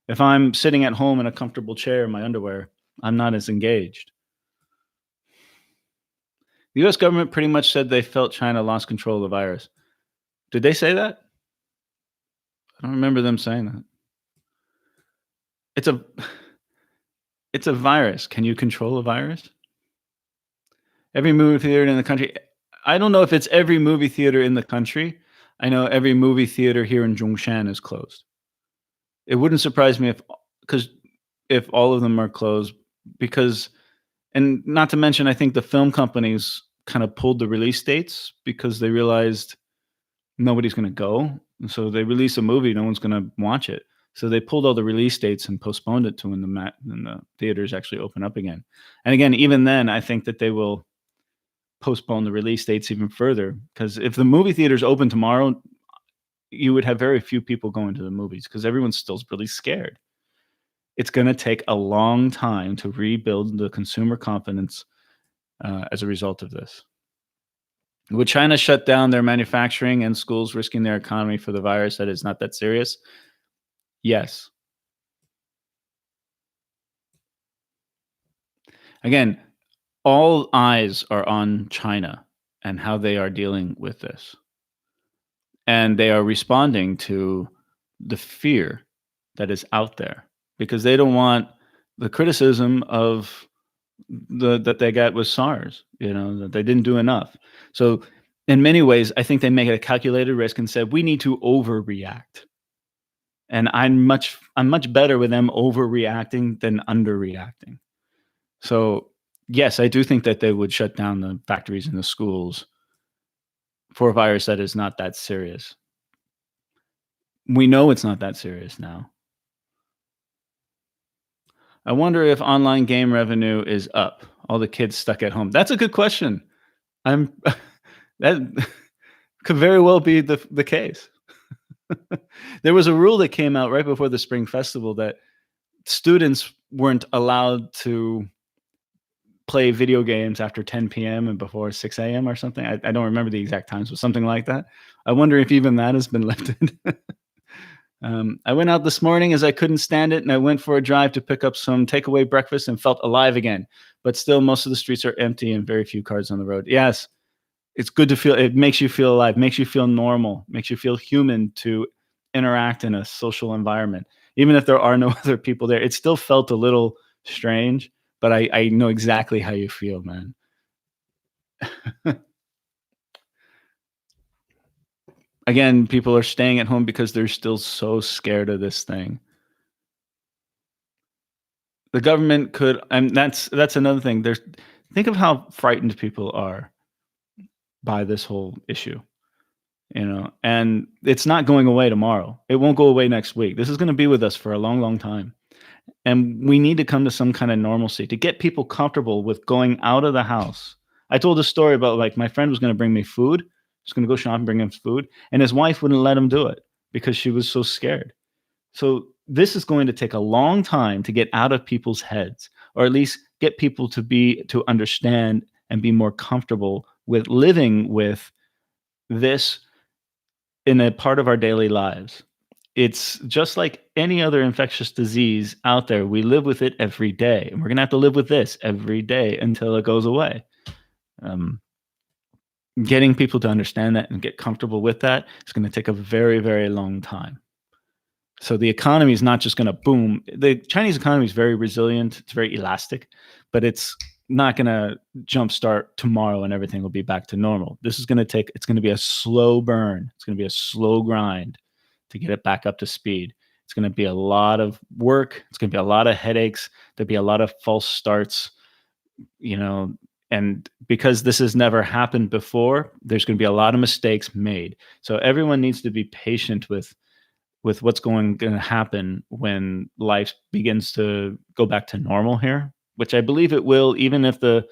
If I'm sitting at home in a comfortable chair in my underwear, I'm not as engaged. The US government pretty much said they felt China lost control of the virus. Did they say that? I don't remember them saying that. It's a virus. Can you control a virus? Every movie theater in the country. I don't know if it's every movie theater in the country. I know every movie theater here in Zhongshan is closed. It wouldn't surprise me if all of them are closed, and not to mention, I think the film companies kind of pulled the release dates because they realized nobody's going to go. And so they release a movie, no one's going to watch it. So they pulled all the release dates and postponed it to when the theaters actually open up again. And again, even then, I think that they will postpone the release dates even further, because if the movie theaters open tomorrow, you would have very few people going to the movies because everyone's still really scared. It's going to take a long time to rebuild the consumer confidence as a result of this. Would China shut down their manufacturing and schools, risking their economy for the virus that is not that serious? Yes. Again, all eyes are on China and how they are dealing with this. And they are responding to the fear that is out there because they don't want the criticism of that they got with SARS, that they didn't do enough. So in many ways, I think they make it a calculated risk and said, we need to overreact. And I'm much better with them overreacting than underreacting. So yes, I do think that they would shut down the factories and the schools for a virus that is not that serious. We know it's not that serious now. I wonder if online game revenue is up. All the kids stuck at home. That's a good question. That could very well be the case. There was a rule that came out right before the Spring Festival that students weren't allowed to play video games after 10 p.m. and before 6 a.m. or something. I don't remember the exact times, but something like that. I wonder if even that has been lifted. I went out this morning as I couldn't stand it, and I went for a drive to pick up some takeaway breakfast and felt alive again. But still, most of the streets are empty and very few cars on the road. Yes, it's good to feel. It makes you feel alive, makes you feel normal, makes you feel human to interact in a social environment. Even if there are no other people there, it still felt a little strange, but I know exactly how you feel, man. Again, people are staying at home because they're still so scared of this thing. The government could, and that's another thing. Think of how frightened people are by this whole issue, and it's not going away tomorrow. It won't go away next week. This is going to be with us for a long, long time. And we need to come to some kind of normalcy to get people comfortable with going out of the house. I told a story about like my friend was going to bring me food. He's going to go shopping, bring him food, and his wife wouldn't let him do it because she was so scared. So this is going to take a long time to get out of people's heads, or at least get people to understand and be more comfortable with living with this in a part of our daily lives. It's just like any other infectious disease out there. We live with it every day, and we're going to have to live with this every day until it goes away. Um, Getting people to understand that and get comfortable with that is going to take a very, very long time. So the economy is not just going to boom. The Chinese economy is very resilient. It's very elastic, but it's not going to jumpstart tomorrow and everything will be back to normal. This is going to take, it's going to be a slow burn. It's going to be a slow grind to get it back up to speed. It's going to be a lot of work. It's going to be a lot of headaches. There'll be a lot of false starts, you know, and because this has never happened before, there's going to be a lot of mistakes made. So everyone needs to be patient with what's going to happen when life begins to go back to normal here, which I believe it will, even if the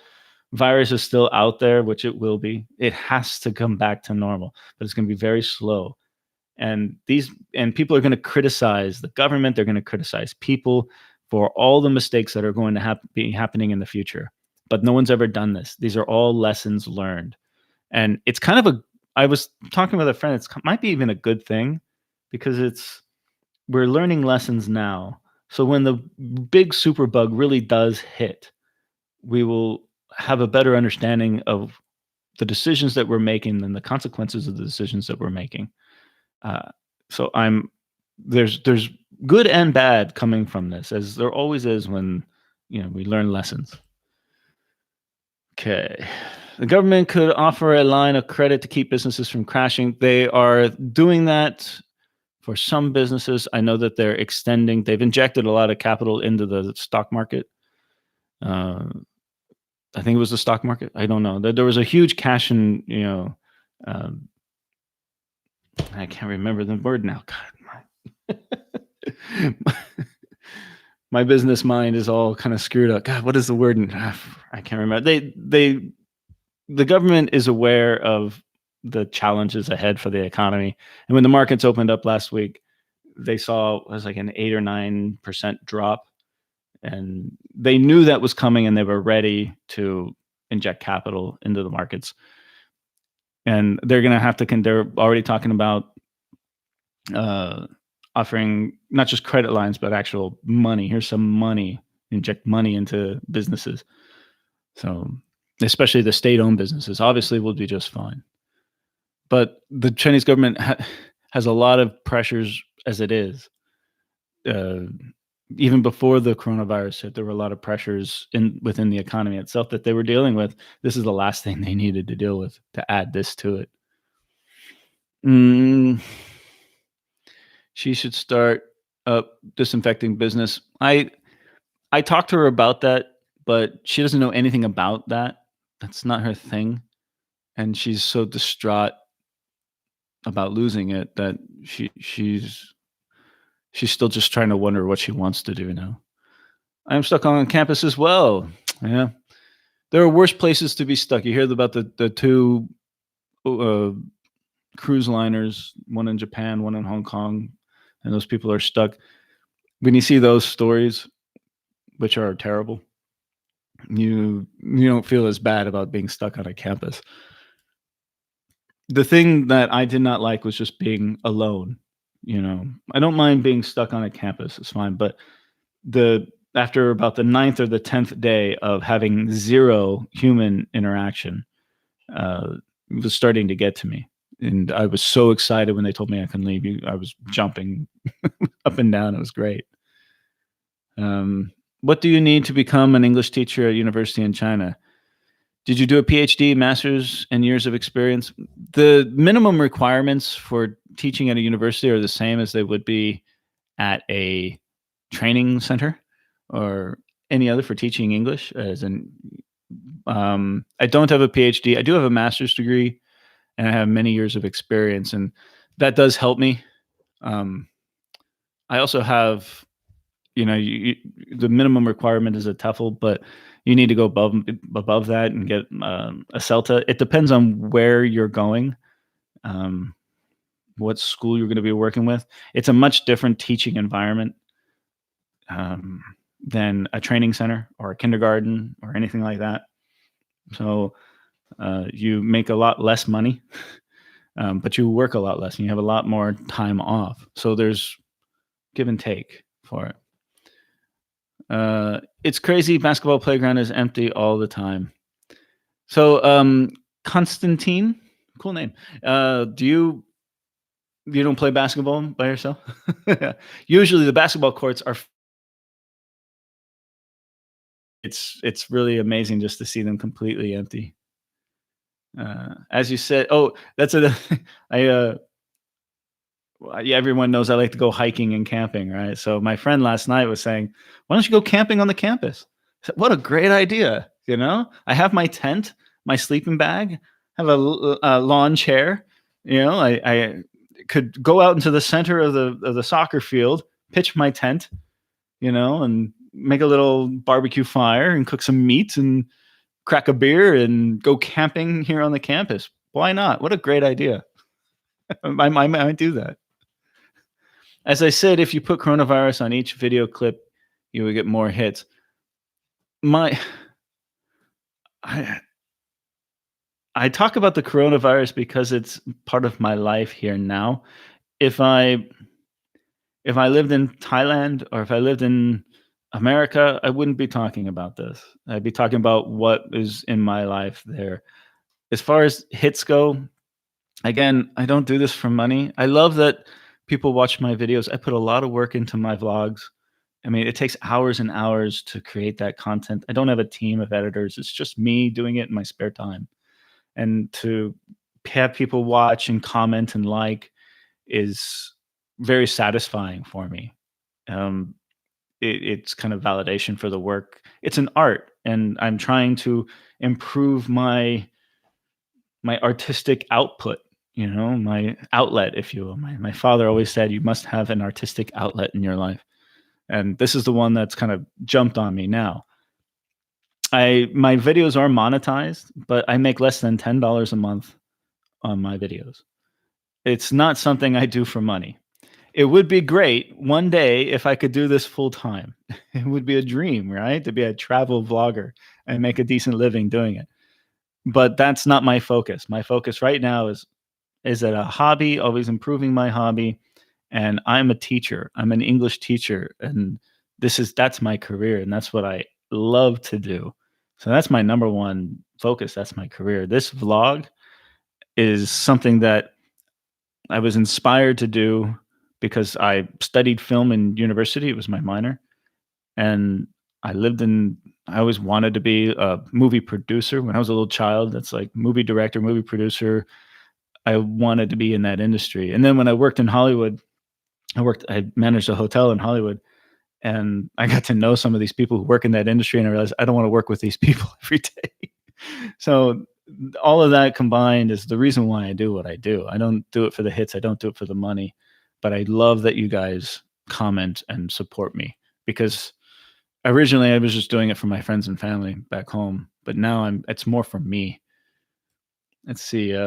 virus is still out there, which it will be. It has to come back to normal, but it's going to be very slow. And people are going to criticize the government. They're going to criticize people for all the mistakes that are going to be happening in the future. But no one's ever done this. These are all lessons learned. And it's kind of I was talking with a friend, it might be even a good thing, because we're learning lessons now. So when the big super bug really does hit, we will have a better understanding of the decisions that we're making and the consequences of the decisions that we're making. So there's good and bad coming from this, as there always is when we learn lessons. Okay. The government could offer a line of credit to keep businesses from crashing. They are doing that for some businesses. I know that they've injected a lot of capital into the stock market. I think it was the stock market. I don't know. There was a huge cash in, I can't remember the word now. God, my business mind is all kind of screwed up. God, what is the word? I can't remember. The government is aware of the challenges ahead for the economy. And when the markets opened up last week, they saw it was like an 8 or 9% drop. And they knew that was coming, and they were ready to inject capital into the markets. And they're going to have to, they're already talking about offering not just credit lines, but actual money. Here's some money, inject money into businesses. So especially the state-owned businesses obviously will be just fine. But the Chinese government has a lot of pressures as it is. Even before the coronavirus hit, there were a lot of pressures within the economy itself that they were dealing with. This is the last thing they needed to deal with, to add this to it. She should start a disinfecting business. I talked to her about that, but she doesn't know anything about that. That's not her thing. And she's so distraught about losing it that she's still just trying to wonder what she wants to do now. I'm stuck on campus as well. Yeah. There are worse places to be stuck. You hear about the two cruise liners, one in Japan, one in Hong Kong, and those people are stuck. When you see those stories, which are terrible, you don't feel as bad about being stuck on a campus. The thing that I did not like was just being alone. I don't mind being stuck on a campus. It's fine. But after about the 9th or the 10th day of having zero human interaction, it was starting to get to me. And I was so excited when they told me I can leave. I was jumping up and down. It was great. What do you need to become an English teacher at university in China? Did you do a PhD, master's, and years of experience? The minimum requirements for teaching at a university are the same as they would be at a training center or any other for teaching English. I don't have a PhD. I do have a master's degree, and I have many years of experience, and that does help me. I also have, the minimum requirement is a TOEFL, but you need to go above that and get a CELTA. It depends on where you're going, what school you're going to be working with. It's a much different teaching environment. than a training center or a kindergarten or anything like that. So you make a lot less money, but you work a lot less and you have a lot more time off. So there's give and take for it. It's crazy. Basketball playground is empty all the time. So, Constantine, cool name. Do you don't play basketball by yourself? Usually, the basketball courts are. It's really amazing just to see them completely empty. As you said, oh, that's a. I yeah, everyone knows I like to go hiking and camping, right? So my friend last night was saying, "Why don't you go camping on the campus?" I said, what a great idea! You know, I have my tent, my sleeping bag, have a lawn chair. You know, I could go out into the center of the soccer field, pitch my tent, you know, and make a little barbecue fire and cook some meat and crack a beer and go camping here on the campus. Why not? What a great idea! I might do that. As I said, if you put coronavirus on each video clip, you would get more hits. My I I talk about the coronavirus because it's part of my life here now. If I if I lived in Thailand or if I lived in America, I wouldn't be talking about this. I'd be talking about what is in my life there. As far as hits go, again, I don't do this for money. I love that people watch my videos. I put a lot of work into my vlogs. I mean, it takes hours and hours to create that content. I don't have a team of editors. It's just me doing it in my spare time. And to have people watch and comment and like is very satisfying for me. Um, it's kind of validation for the work. It's an art, and I'm trying to improve my artistic output. You know, my outlet, if you will. My father always said, "You must have an artistic outlet in your life." And this is the one that's kind of jumped on me now. My videos are monetized, but I make less than $10 a month on my videos. It's not something I do for money. It would be great one day if I could do this full time. It would be a dream, right? To be a travel vlogger and make a decent living doing it. But that's not my focus. My focus right now is that a hobby, always improving my hobby, and I'm a teacher. I'm an English teacher, and that's my career, and that's what I love to do. So that's my number one focus. That's my career. This vlog is something that I was inspired to do because I studied film in university. It was my minor, and I lived in. I always wanted to be a movie producer when I was a little child. That's like movie director, movie producer. I wanted to be in that industry. And then when I worked in Hollywood, I managed a hotel in Hollywood, and I got to know some of these people who work in that industry, and I realized I don't want to work with these people every day. So all of that combined is the reason why I do what I do. I don't do it for the hits, I don't do it for the money, but I love that you guys comment and support me because originally I was just doing it for my friends and family back home, but now it's more for me. Let's see.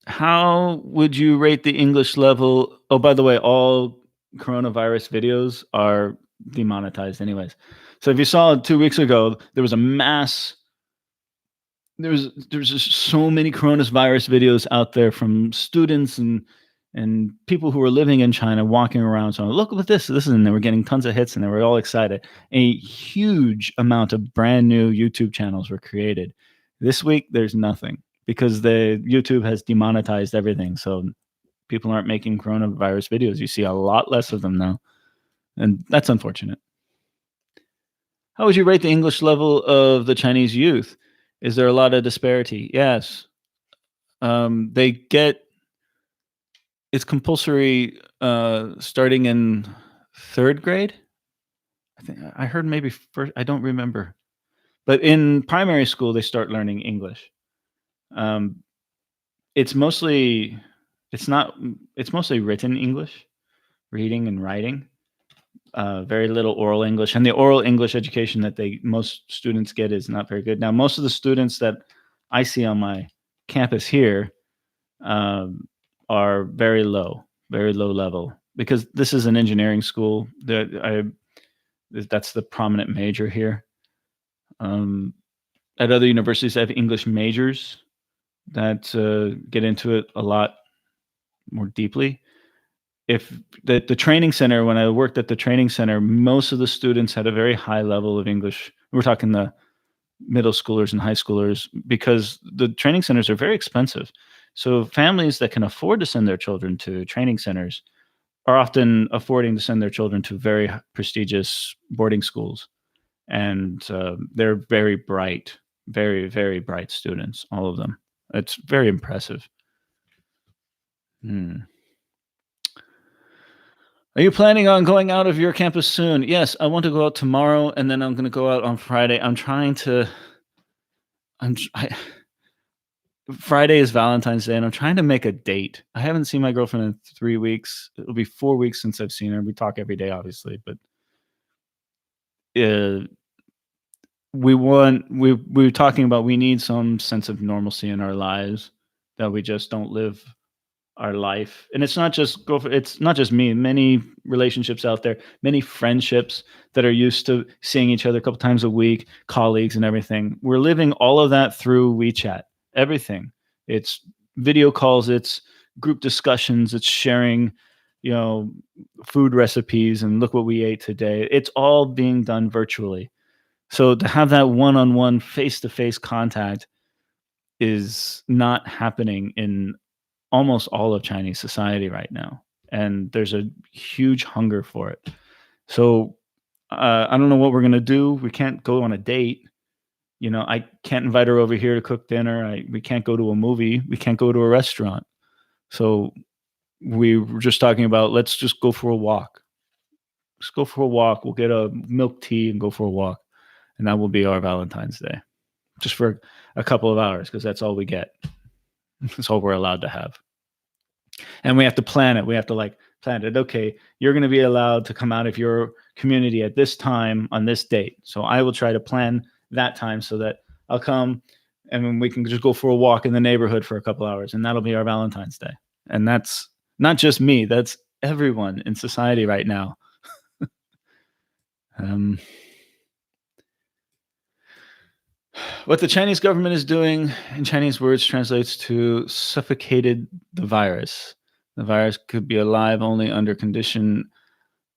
How would you rate the English level? Oh, by the way, all coronavirus videos are demonetized anyways. So if you saw 2 weeks ago, there was just so many coronavirus videos out there from students and people who were living in China walking around saying, "Look at this," and they were getting tons of hits and they were all excited. A huge amount of brand new YouTube channels were created. This week, there's nothing because the YouTube has demonetized everything. So people aren't making coronavirus videos. You see a lot less of them now, and that's unfortunate. How would you rate the English level of the Chinese youth? Is there a lot of disparity? Yes. They get it's compulsory starting in third grade. I think I heard maybe first. I don't remember, but in primary school they start learning English. Um, it's mostly it's not it's mostly written English, reading and writing. Very little oral English, and the oral English education that most students get is not very good. Now, most of the students that I see on my campus here are very low level. because this is an engineering school. That's the prominent major here. Um, at other universities, I have English majors that get into it a lot more deeply. If the training center, when I worked at the training center, most of the students had a very high level of English. We're talking the middle schoolers and high schoolers, because the training centers are very expensive. So families that can afford to send their children to training centers are often affording to send their children to very prestigious boarding schools, and they're very bright, very very bright students, all of them. It's very impressive. Hmm. Are you planning on going out of your campus soon? Yes, I want to go out tomorrow, and then I'm going to go out on Friday. I'm trying to. I'm. Friday is Valentine's Day, and I'm trying to make a date. I haven't seen my girlfriend in 3 weeks. It'll be 4 weeks since I've seen her. We talk every day, obviously, but uh, we were talking about we need some sense of normalcy in our lives, that we just don't live our life. And it's not just me, many relationships out there, many friendships that are used to seeing each other a couple times a week, colleagues and everything. We're living all of that through WeChat. Everything. It's video calls, it's group discussions, it's sharing, you know, food recipes and look what we ate today. It's all being done virtually. So to have that one-on-one face-to-face contact is not happening in almost all of Chinese society right now, and there's a huge hunger for it. So I don't know what we're gonna do. We can't go on a date. You know, I can't invite her over here to cook dinner. We can't go to a movie. We can't go to a restaurant. So we were just talking about, let's just go for a walk. Let's go for a walk. We'll get a milk tea and go for a walk, and that will be our Valentine's Day, just for a couple of hours, because that's all we get. That's all we're allowed to have. And we have to plan it. We have to like plan it. Okay, you're going to be allowed to come out of your community at this time on this date. So I will try to plan that time so that I'll come, and then we can just go for a walk in the neighborhood for a couple hours, and that'll be our Valentine's Day. And that's not just me, that's everyone in society right now. Um, what the Chinese government is doing, in Chinese words, translates to suffocated the virus. The virus could be alive only under condition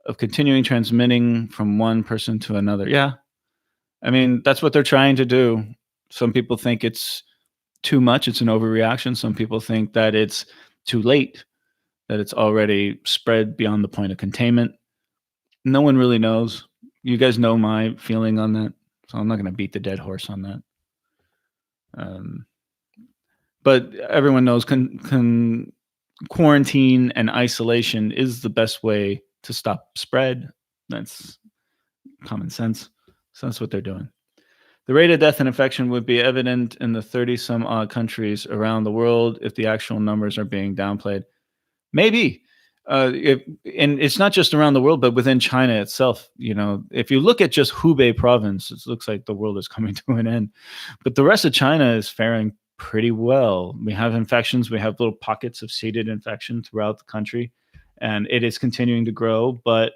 of continuing transmitting from one person to another. Yeah. I mean, that's what they're trying to do. Some people think it's too much, it's an overreaction. Some people think that it's too late, that it's already spread beyond the point of containment. No one really knows. You guys know my feeling on that, so I'm not going to beat the dead horse on that. Um, but everyone knows quarantine and isolation is the best way to stop spread. That's common sense. So that's what they're doing. The rate of death and infection would be evident in the 30 some odd countries around the world if the actual numbers are being downplayed. Maybe. And it's not just around the world, but within China itself. You know, if you look at just Hubei province, it looks like the world is coming to an end. But the rest of China is faring pretty well. We have infections, we have little pockets of seeded infection throughout the country, and it is continuing to grow. But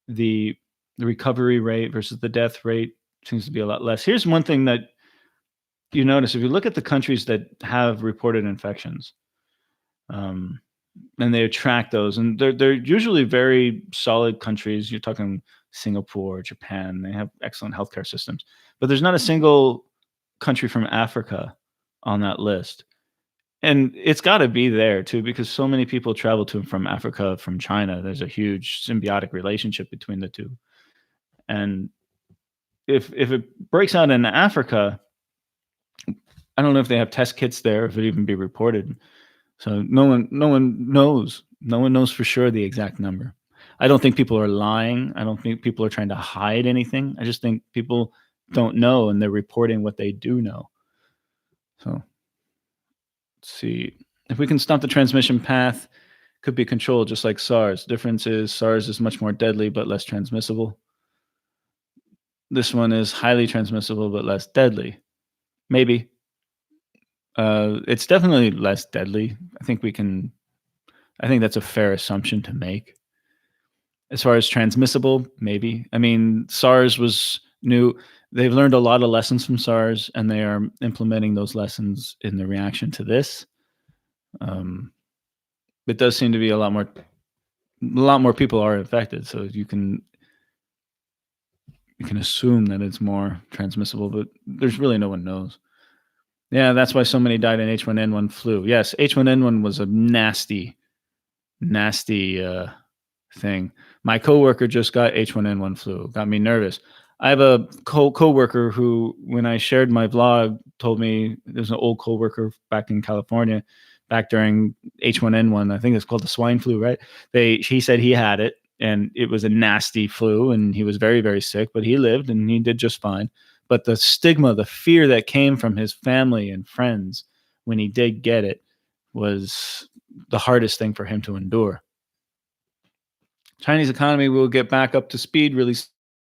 the recovery rate versus the death rate seems to be a lot less. Here's one thing that you notice if you look at the countries that have reported infections. And they track those, and they're usually very solid countries. You're talking Singapore, Japan. They have excellent healthcare systems, but there's not a single country from Africa on that list. And it's got to be there too, because so many people travel to and from Africa from China. There's a huge symbiotic relationship between the two. And if it breaks out in Africa, I don't know if they have test kits there, if it even be reported. So no one knows. No one knows for sure the exact number. I don't think people are lying. I don't think people are trying to hide anything. I just think people don't know, and they're reporting what they do know. So let's see. If we can stop the transmission path, could be controlled just like SARS. Difference is SARS is much more deadly but less transmissible. This one is highly transmissible but less deadly. Maybe. It's definitely less deadly. I think that's a fair assumption to make. As far as transmissible, maybe. I mean, SARS was new. They've learned a lot of lessons from SARS, and they are implementing those lessons in the reaction to this. Um, it does seem to be a lot more people are infected, so you can assume that it's more transmissible, but there's really no one knows. Yeah, that's why so many died in H1N1 flu. Yes, H1N1 was a nasty, nasty thing. My coworker just got H1N1 flu. Got me nervous. I have a coworker who, when I shared my vlog, told me there's an old coworker back in California, back during H1N1. I think it's called the swine flu, right? He said he had it, and it was a nasty flu, and he was very, very sick, but he lived and he did just fine. But the stigma, the fear that came from his family and friends when he did get it was the hardest thing for him to endure. Chinese economy will get back up to speed really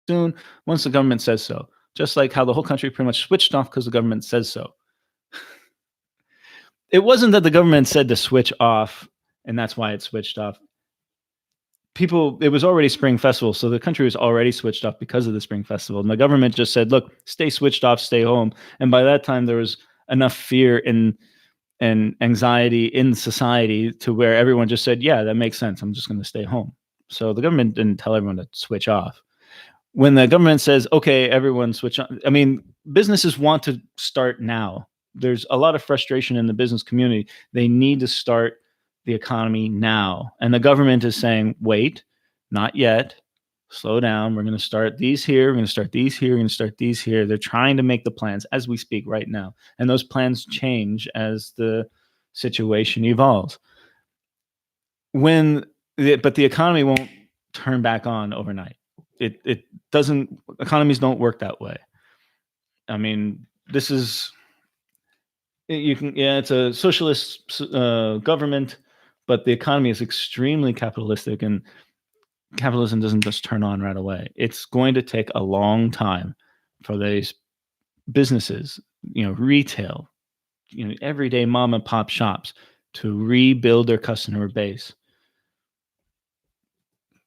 soon once the government says so. Just like how the whole country pretty much switched off because the government says so. It wasn't that the government said to switch off and that's why it switched off. It was already Spring Festival, so the country was already switched off because of the Spring Festival. And the government just said, look, stay switched off, stay home. And by that time, there was enough fear and anxiety in society to where everyone just said, yeah, that makes sense. I'm just going to stay home. So the government didn't tell everyone to switch off. When the government says, okay, everyone switch on, I mean, businesses want to start now. There's a lot of frustration in the business community. They need to start the economy now. And the government is saying, wait, not yet. Slow down. We're going to start these here. We're going to start these here. We're going to start these here. They're trying to make the plans as we speak right now. And those plans change as the situation evolves. But the economy won't turn back on overnight. It doesn't. Economies don't work that way. I mean, this is you can yeah, it's a socialist government, but the economy is extremely capitalistic, and capitalism doesn't just turn on right away. It's going to take a long time for these businesses, retail, everyday mom and pop shops to rebuild their customer base.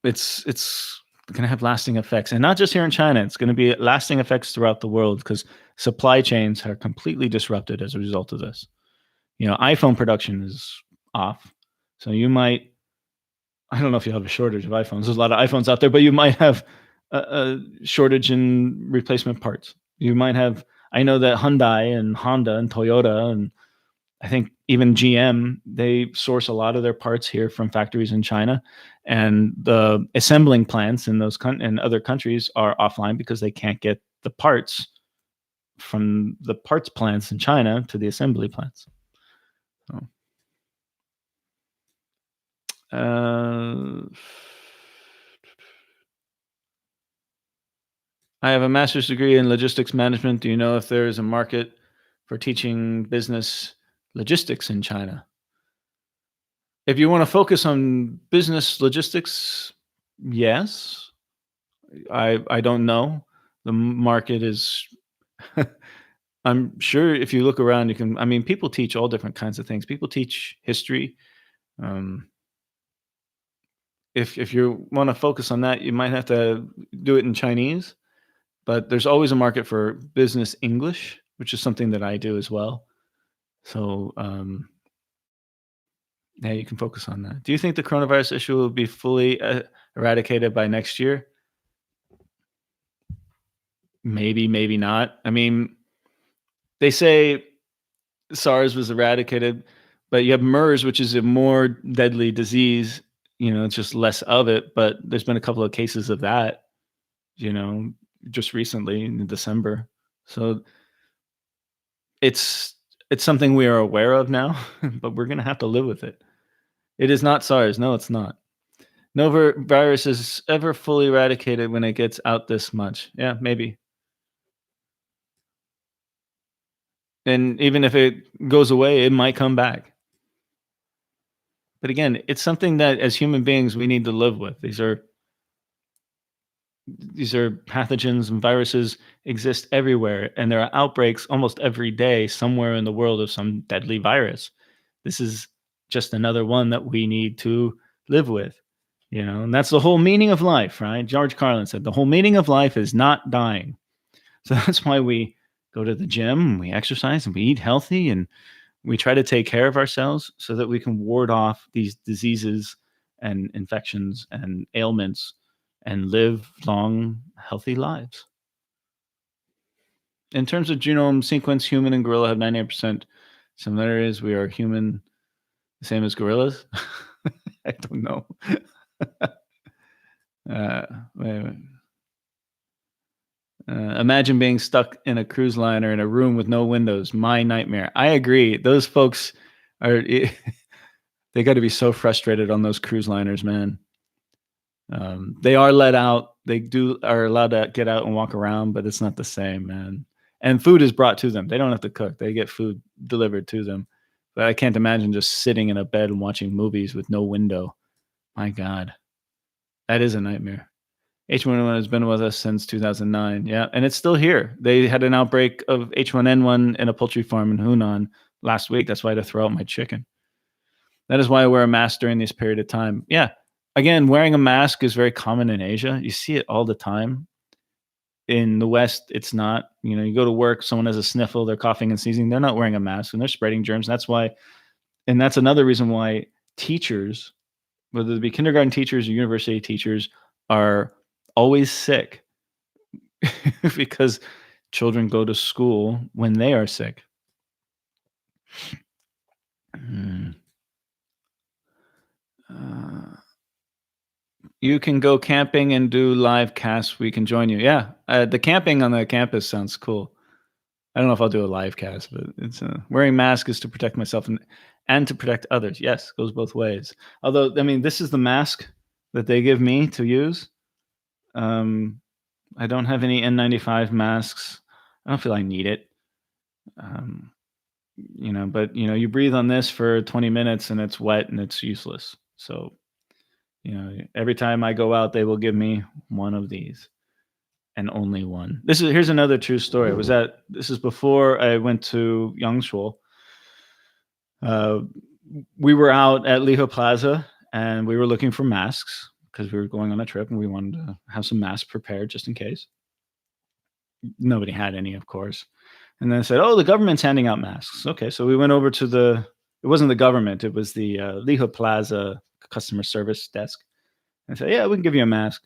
It's going to have lasting effects, and not just here in China. It's going to be lasting effects throughout the world because supply chains are completely disrupted as a result of this. iPhone production is off, so you might. I don't know if you have a shortage of iPhones. There's a lot of iPhones out there, but you might have a shortage in replacement parts. You might have. I know that Hyundai and Honda and Toyota and I think even GM, they source a lot of their parts here from factories in China, and the assembling plants in in other countries are offline because they can't get the parts from the parts plants in China to the assembly plants. So, I have a master's degree in logistics management. Do you know if there is a market for teaching business logistics in China? If you want to focus on business logistics, yes. I don't know. The market is I'm sure if you look around, you can. I mean, people teach all different kinds of things. People teach history. Um, if you want to focus on that, you might have to do it in Chinese. But there's always a market for business English, which is something that I do as well. So yeah, you can focus on that. Do you think the coronavirus issue will be fully eradicated by next year? Maybe, maybe not. I mean, they say SARS was eradicated, but you have MERS, which is a more deadly disease. It's just less of it. But there's been a couple of cases of that, you know, just recently in December. So it's something we are aware of now, but we're gonna have to live with it. It is not SARS. No, it's not. No virus is ever fully eradicated when it gets out this much. Yeah, maybe. And even if it goes away, it might come back. But again, it's something that as human beings we need to live with. These are pathogens and viruses exist everywhere, and there are outbreaks almost every day somewhere in the world of some deadly virus. This is just another one that we need to live with. And that's the whole meaning of life, right? George Carlin said the whole meaning of life is not dying. So that's why we go to the gym, and we exercise, and we eat healthy, and we try to take care of ourselves so that we can ward off these diseases and infections and ailments and live long, healthy lives. In terms of genome sequence, human and gorilla have 98% similarities. We are human, the same as gorillas. I don't know. uh, wait, wait. Imagine being stuck in a cruise liner in a room with no windows. My nightmare. I agree. Those folks are, they got to be so frustrated on those cruise liners, man. They are let out. Are allowed to get out and walk around, but it's not the same, man. And food is brought to them. They don't have to cook. They get food delivered to them. But I can't imagine just sitting in a bed and watching movies with no window. My God, that is a nightmare. H1N1 has been with us since 2009. Yeah, and it's still here. They had an outbreak of H1N1 in a poultry farm in Hunan last week. That's why I had to throw out my chicken. That is why I wear a mask during this period of time. Yeah. Again, wearing a mask is very common in Asia. You see it all the time. In the West, it's not. You go to work, someone has a sniffle, they're coughing and sneezing, they're not wearing a mask and they're spreading germs. And that's another reason why teachers, whether it be kindergarten teachers or university teachers, are always sick because children go to school when they are sick. You can go camping and do live casts. We can join you. Yeah, the camping on the campus sounds cool. I don't know if I'll do a live cast, but it's wearing mask is to protect myself and to protect others. Yes, goes both ways. Although, I mean, this is the mask that they give me to use. I don't have any N95 masks. I don't feel I need it. But you breathe on this for 20 minutes and it's wet and it's useless. So, every time I go out, they will give me one of these. And only one. Here's another true story. This is before I went to Yangshuo. We were out at Liho Plaza and we were looking for masks because we were going on a trip and we wanted to have some masks prepared just in case. Nobody had any, of course. And then I said, "Oh, the government's handing out masks." Okay, so we went over to it wasn't the government, it was the Liho Plaza customer service desk. And I said, "Yeah, we can give you a mask."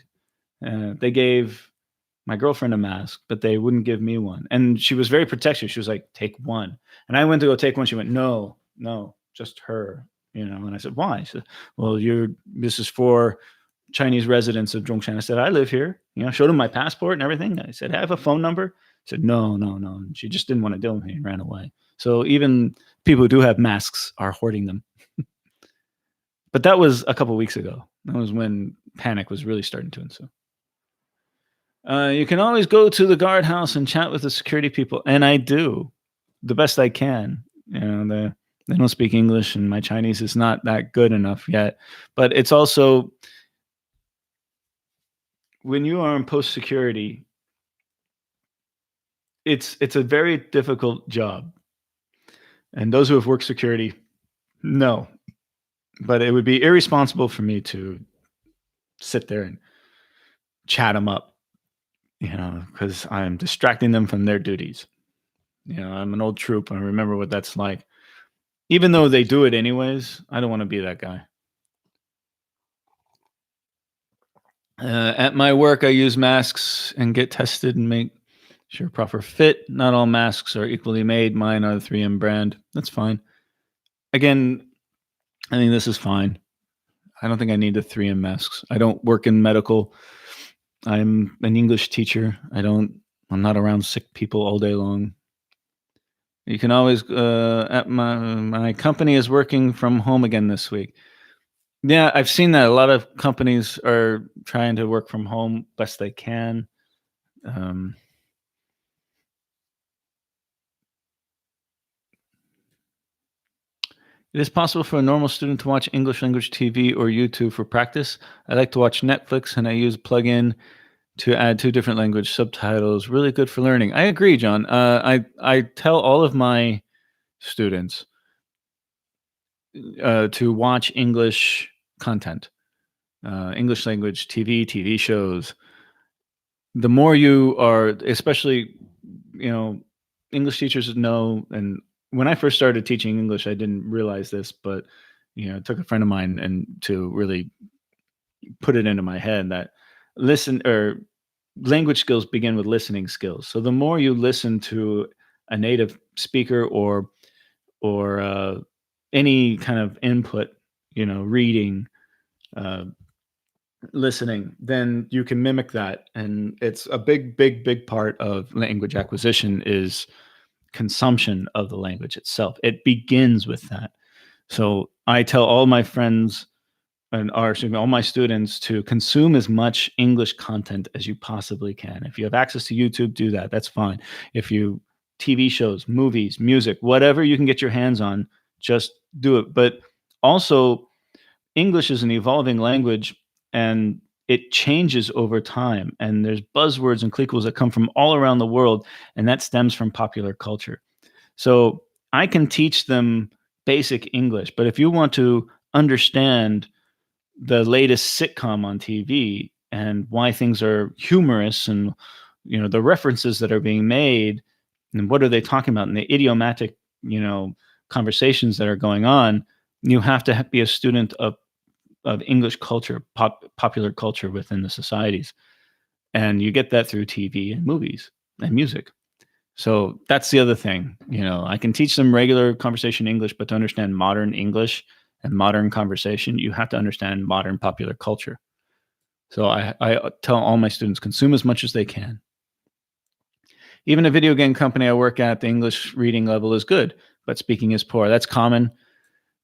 They gave my girlfriend a mask, but they wouldn't give me one. And she was very protective. She was like, "Take one." And I went to go take one. She went, "No, just her." And I said, "Why?" She said, "Well, this is for Chinese residents of Zhongshan." I said, "I live here." Showed him my passport and everything. I said, "I have a phone number." She said, "No, no, no." And she just didn't want to deal with me and ran away. So even people who do have masks are hoarding them. But that was a couple weeks ago. That was when panic was really starting to ensue. You can always go to the guardhouse and chat with the security people, and I do the best I can. They don't speak English, and my Chinese is not that good enough yet. But it's also when you are in post security, it's a very difficult job, and those who have worked security know. But it would be irresponsible for me to sit there and chat them up, because I'm distracting them from their duties. I'm an old troop. I remember what that's like. Even though they do it anyways, I don't want to be that guy. At my work, I use masks and get tested and make sure proper fit. Not all masks are equally made. Mine are the 3M brand. That's fine. Again, I think this is fine. I don't think I need the 3M masks. I don't work in medical. I'm an English teacher. I'm not around sick people all day long. You can always at my company is working from home again this week. Yeah, I've seen that a lot of companies are trying to work from home best they can. It is possible for a normal student to watch English language TV or YouTube for practice. I like to watch Netflix, and I use plugin to add 2 different language subtitles. Really good for learning. I agree, John. I tell all of my students to watch English content. English language TV shows. The more you are, especially, you know, English teachers know. And when I first started teaching English, I didn't realize this, but it took a friend of mine and to really put it into my head that listen or language skills begin with listening skills. So the more you listen to a native speaker or any kind of input, reading, uh, listening, then you can mimic that. And it's a big part of language acquisition is consumption of the language itself. It begins with that. So I tell all my friends all my students to consume as much English content as you possibly can. If you have access to YouTube, do that. That's fine. If you TV shows, movies, music, whatever you can get your hands on, just do it. But also, English is an evolving language and it changes over time. And there's buzzwords and cliquels that come from all around the world, and that stems from popular culture. So I can teach them basic English, but if you want to understand the latest sitcom on TV and why things are humorous and the references that are being made and what are they talking about and the idiomatic conversations that are going on, you have to be a student of English culture, popular culture within the societies, and you get that through TV and movies and music. So that's the other thing. I can teach them regular conversation English, but to understand modern English and modern conversation, you have to understand modern popular culture. So I tell all my students, consume as much as they can. Even a video game company I work at, the English reading level is good, but speaking is poor. That's common.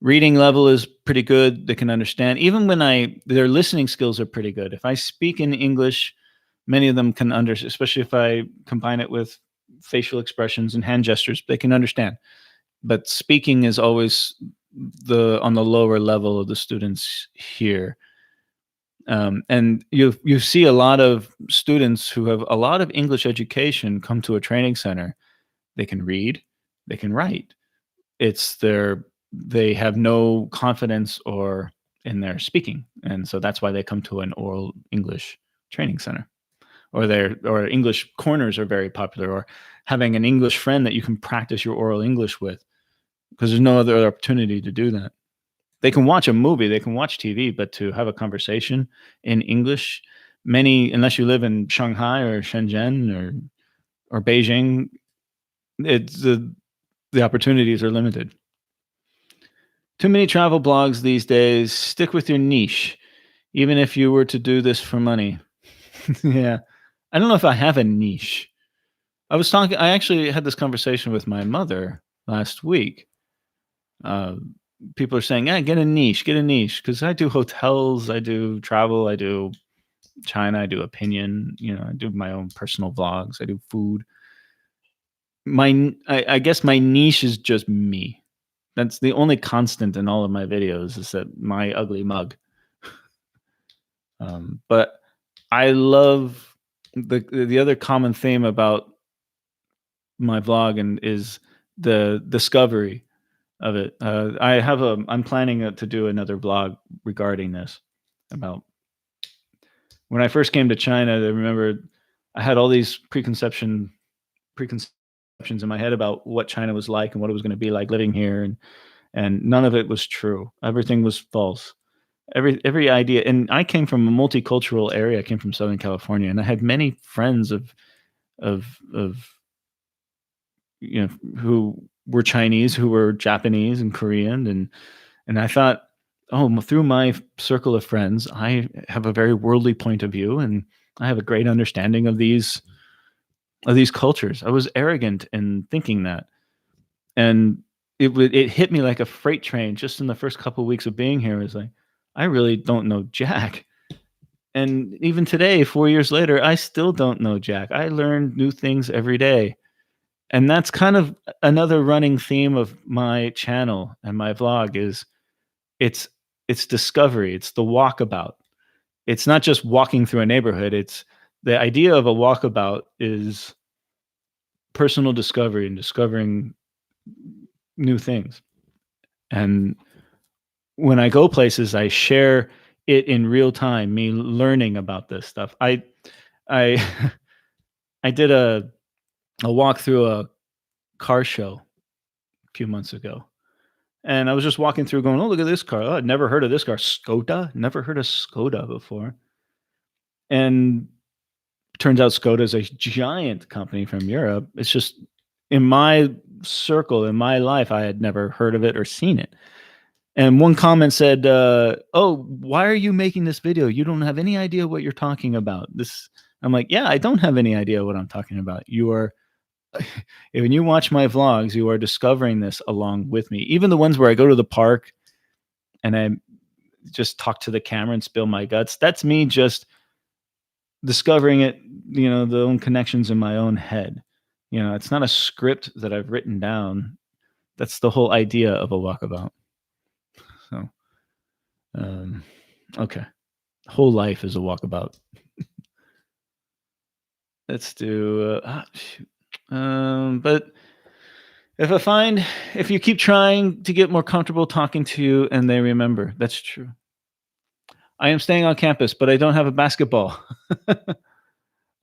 Reading level is pretty good. They can understand. Even when their listening skills are pretty good. If I speak in English, many of them can understand, especially if I combine it with facial expressions and hand gestures, they can understand. But speaking is always on the lower level of the students here. And you see a lot of students who have a lot of English education come to a training center. They can read, they can write. They have no confidence or in their speaking, and so that's why they come to an oral English training center, or English corners are very popular, or having an English friend that you can practice your oral English with, because there's no other opportunity to do that. They can watch a movie, they can watch TV, but to have a conversation in English, unless you live in Shanghai or Shenzhen or Beijing, it's the opportunities are limited. Too many travel blogs these days. Stick with your niche, even if you were to do this for money. Yeah. I don't know if I have a niche. I actually had this conversation with my mother last week. People are saying, yeah, get a niche, because I do hotels, I do travel, I do China, I do opinion, I do my own personal vlogs, I do food. I guess my niche is just me. That's the only constant in all of my videos, is that my ugly mug. But I love the other common theme about my vlog and is the discovery of it. I'm planning to do another vlog regarding this, about when I first came to China. I remember I had all these preconceptions in my head about what China was like and what it was going to be like living here, and none of it was true. Everything was false. Every idea, and I came from a multicultural area. I came from Southern California, and I had many friends of who were Chinese, who were Japanese and Korean, and I thought, oh, through my circle of friends, I have a very worldly point of view, and I have a great understanding of these cultures. I was arrogant in thinking that, and it hit me like a freight train just in the first couple of weeks of being here. It was like, I really don't know jack. And even today, 4 years later, I still don't know jack. I learn new things every day. And that's kind of another running theme of my channel and my vlog is it's discovery. It's the walkabout. It's not just walking through a neighborhood. It's the idea of a walkabout is personal discovery and discovering new things. And when I go places, I share it in real time, me learning about this stuff. I I did a walk through a car show a few months ago. And I was just walking through going, "Oh, look at this car. Oh, I'd never heard of this car. Skoda? Never heard of Skoda before." And turns out Skoda is a giant company from Europe. It's just in my circle, in my life, I had never heard of it or seen it. And one comment said, "Oh, why are you making this video? You don't have any idea what you're talking about." This, I'm like, "Yeah, I don't have any idea what I'm talking about. You are, when you watch my vlogs, you are discovering this along with me. Even the ones where I go to the park and I just talk to the camera and spill my guts. That's me just discovering it, the own connections in my own head. It's not a script that I've written down. That's the whole idea of a walkabout. So, um, okay. Whole life is a walkabout. Let's do, shoot. But if you keep trying to get more comfortable talking to you and they remember, that's true. I am staying on campus, but I don't have a basketball.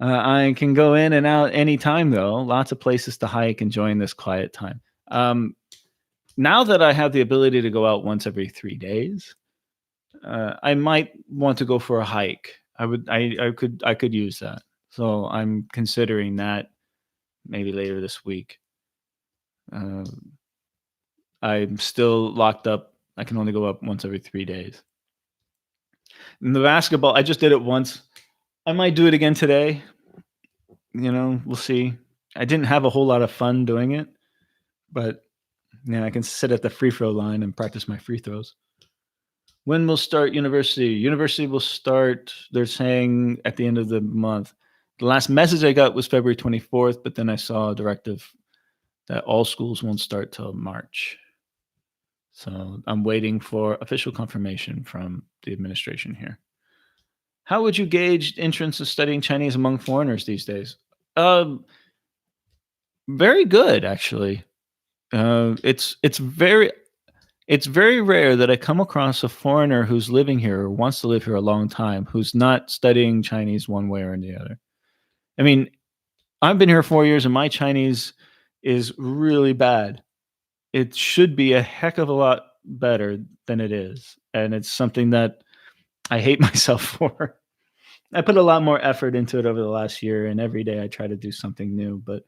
I can go in and out anytime, though. Lots of places to hike, enjoying this quiet time. Um, Now that I have the ability to go out once every 3 days, I might want to go for a hike. I could use that. So I'm considering that maybe later this week. Um, I'm still locked up. I can only go up once every 3 days. And the basketball, I just did it once. I might do it again today. We'll see. I didn't have a whole lot of fun doing it, but yeah, I can sit at the free throw line and practice my free throws. When will start university? University will start, they're saying, at the end of the month. The last message I got was February 24th, but then I saw a directive that all schools won't start till March. So I'm waiting for official confirmation from the administration here. How would you gauge interest in studying Chinese among foreigners these days? Um, Very good, actually. It's very rare that I come across a foreigner who's living here or wants to live here a long time who's not studying Chinese one way or the other. I mean, I've been here 4 years and my Chinese is really bad. It should be a heck of a lot better than it is, and it's something that I hate myself for. I put a lot more effort into it over the last year, and every day I try to do something new. But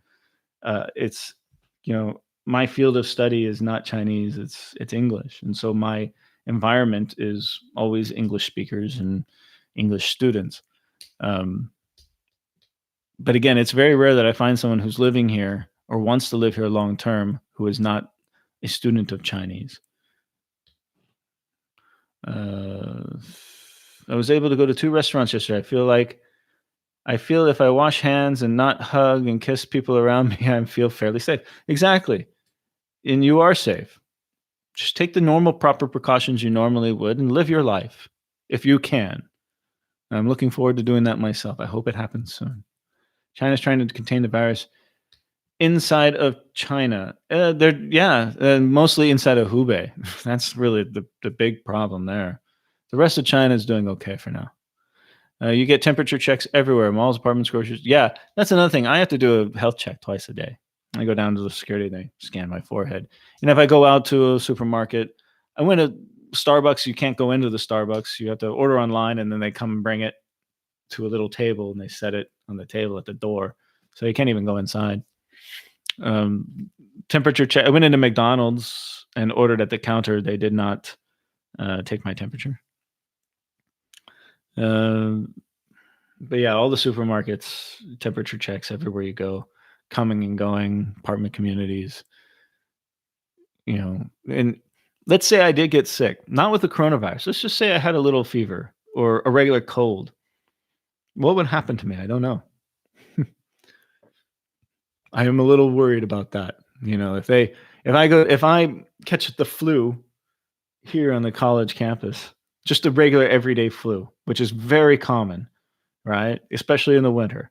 it's my field of study is not Chinese; it's English, and so my environment is always English speakers and English students. Um, but again, it's very rare that I find someone who's living here or wants to live here long term who is not a student of Chinese. Uh, I was able to go to 2 restaurants yesterday. I feel if I wash hands and not hug and kiss people around me, I feel fairly safe. Exactly. And you are safe. Just take the normal, proper precautions you normally would and live your life if you can. I'm looking forward to doing that myself. I hope it happens soon. China's trying to contain the virus inside of China. Mostly inside of Hubei. That's really the big problem there. The rest of China is doing okay for now. You get temperature checks everywhere, malls, apartments, groceries. Yeah, that's another thing. I have to do a health check twice a day. I go down to the security, they scan my forehead. And if I go out to a supermarket, I went to Starbucks, you can't go into the Starbucks. You have to order online, and then they come and bring it to a little table, and they set it on the table at the door. So you can't even go inside. Temperature check. I went into McDonald's and ordered at the counter. They did not take my temperature. But yeah, all the supermarkets, temperature checks everywhere you go, coming and going, apartment communities, and let's say I did get sick, not with the coronavirus. Let's just say I had a little fever or a regular cold. What would happen to me? I don't know. I am a little worried about that. If I catch the flu here on the college campus, just a regular everyday flu, which is very common, right? Especially in the winter.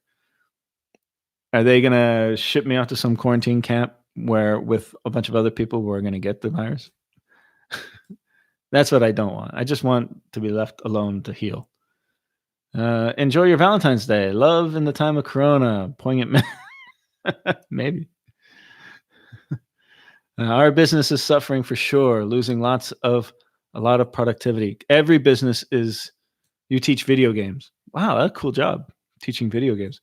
Are they going to ship me out to some quarantine camp where with a bunch of other people who are going to get the virus? That's what I don't want. I just want to be left alone to heal. Enjoy your Valentine's Day. Love in the time of Corona. Poignant, maybe. Our business is suffering for sure, losing a lot of productivity. Every business is. You teach video games. Wow, that's a cool job teaching video games.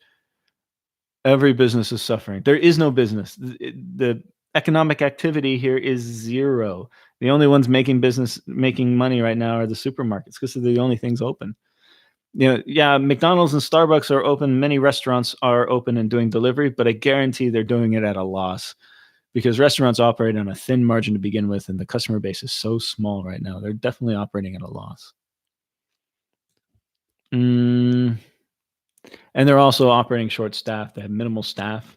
Every business is suffering. There is no business. The economic activity here is zero. The only ones making money right now are the supermarkets because they're the only things open. Yeah, McDonald's and Starbucks are open. Many restaurants are open and doing delivery, but I guarantee they're doing it at a loss because restaurants operate on a thin margin to begin with, and the customer base is so small right now. They're definitely operating at a loss. Mm, and they're also operating short staff. They have minimal staff.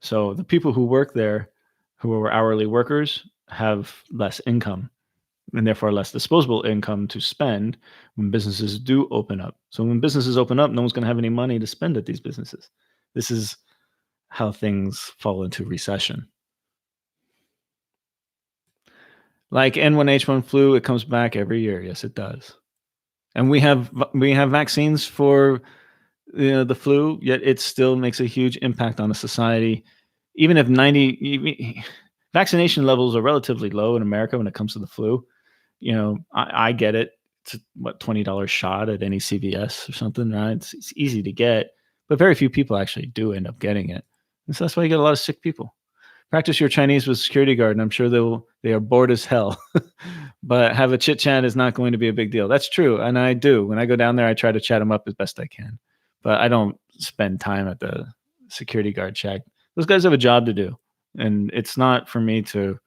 So the people who work there, who are hourly workers, have less income and therefore less disposable income to spend when businesses do open up. So when businesses open up, no one's going to have any money to spend at these businesses. This is how things fall into recession. Like N1H1 flu, it comes back every year. Yes, it does. And we have vaccines for the flu, yet it still makes a huge impact on the society. Even if vaccination levels are relatively low in America when it comes to the flu, I get it. It's what, $20 shot at any CVS or something, right? It's easy to get, but very few people actually do end up getting it. And so that's why you get a lot of sick people. Practice your Chinese with security guard, and I'm sure they are bored as hell. But have a chit chat is not going to be a big deal. That's true, and I do. When I go down there, I try to chat them up as best I can. But I don't spend time at the security guard check. Those guys have a job to do, and it's not for me to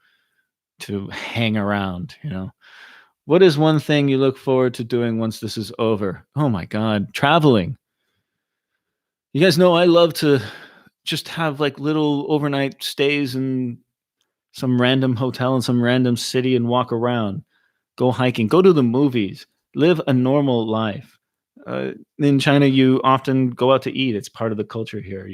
hang around. What is one thing you look forward to doing once this is over? Oh my God, traveling. You guys know I love to just have like little overnight stays in some random hotel in some random city and walk around, go hiking, go to the movies, live a normal life. In China, you often go out to eat. It's part of the culture here,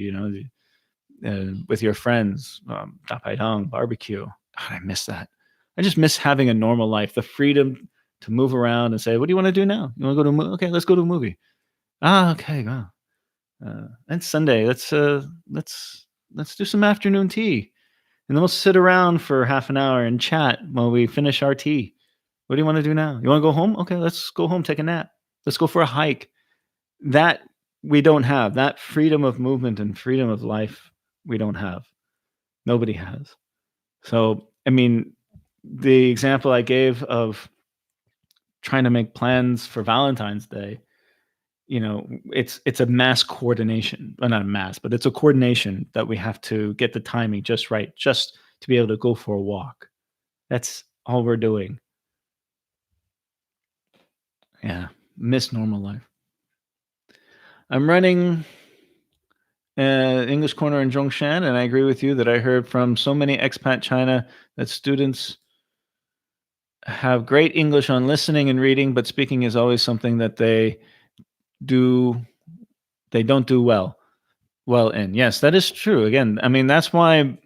with your friends, barbecue. God, I miss that. I just miss having a normal life, the freedom to move around and say, "What do you want to do now? You want to go to a movie? Okay, let's go to a movie." Ah, okay, wow. And Sunday, let's do some afternoon tea, and then we'll sit around for half an hour and chat while we finish our tea. What do you want to do now? You want to go home? Okay, let's go home, take a nap. Let's go for a hike. That we don't have. That freedom of movement and freedom of life, we don't have. Nobody has. So, I mean, the example I gave of trying to make plans for Valentine's Day, it's a mass coordination. Well, not a mass, but it's a coordination that we have to get the timing just right, just to be able to go for a walk. That's all we're doing. Yeah, miss normal life. I'm running English Corner in Zhongshan, and I agree with you that I heard from so many expat China that students have great English on listening and reading, but speaking is always something that do they don't do well in. Yes, that is true. Again, I mean, that's why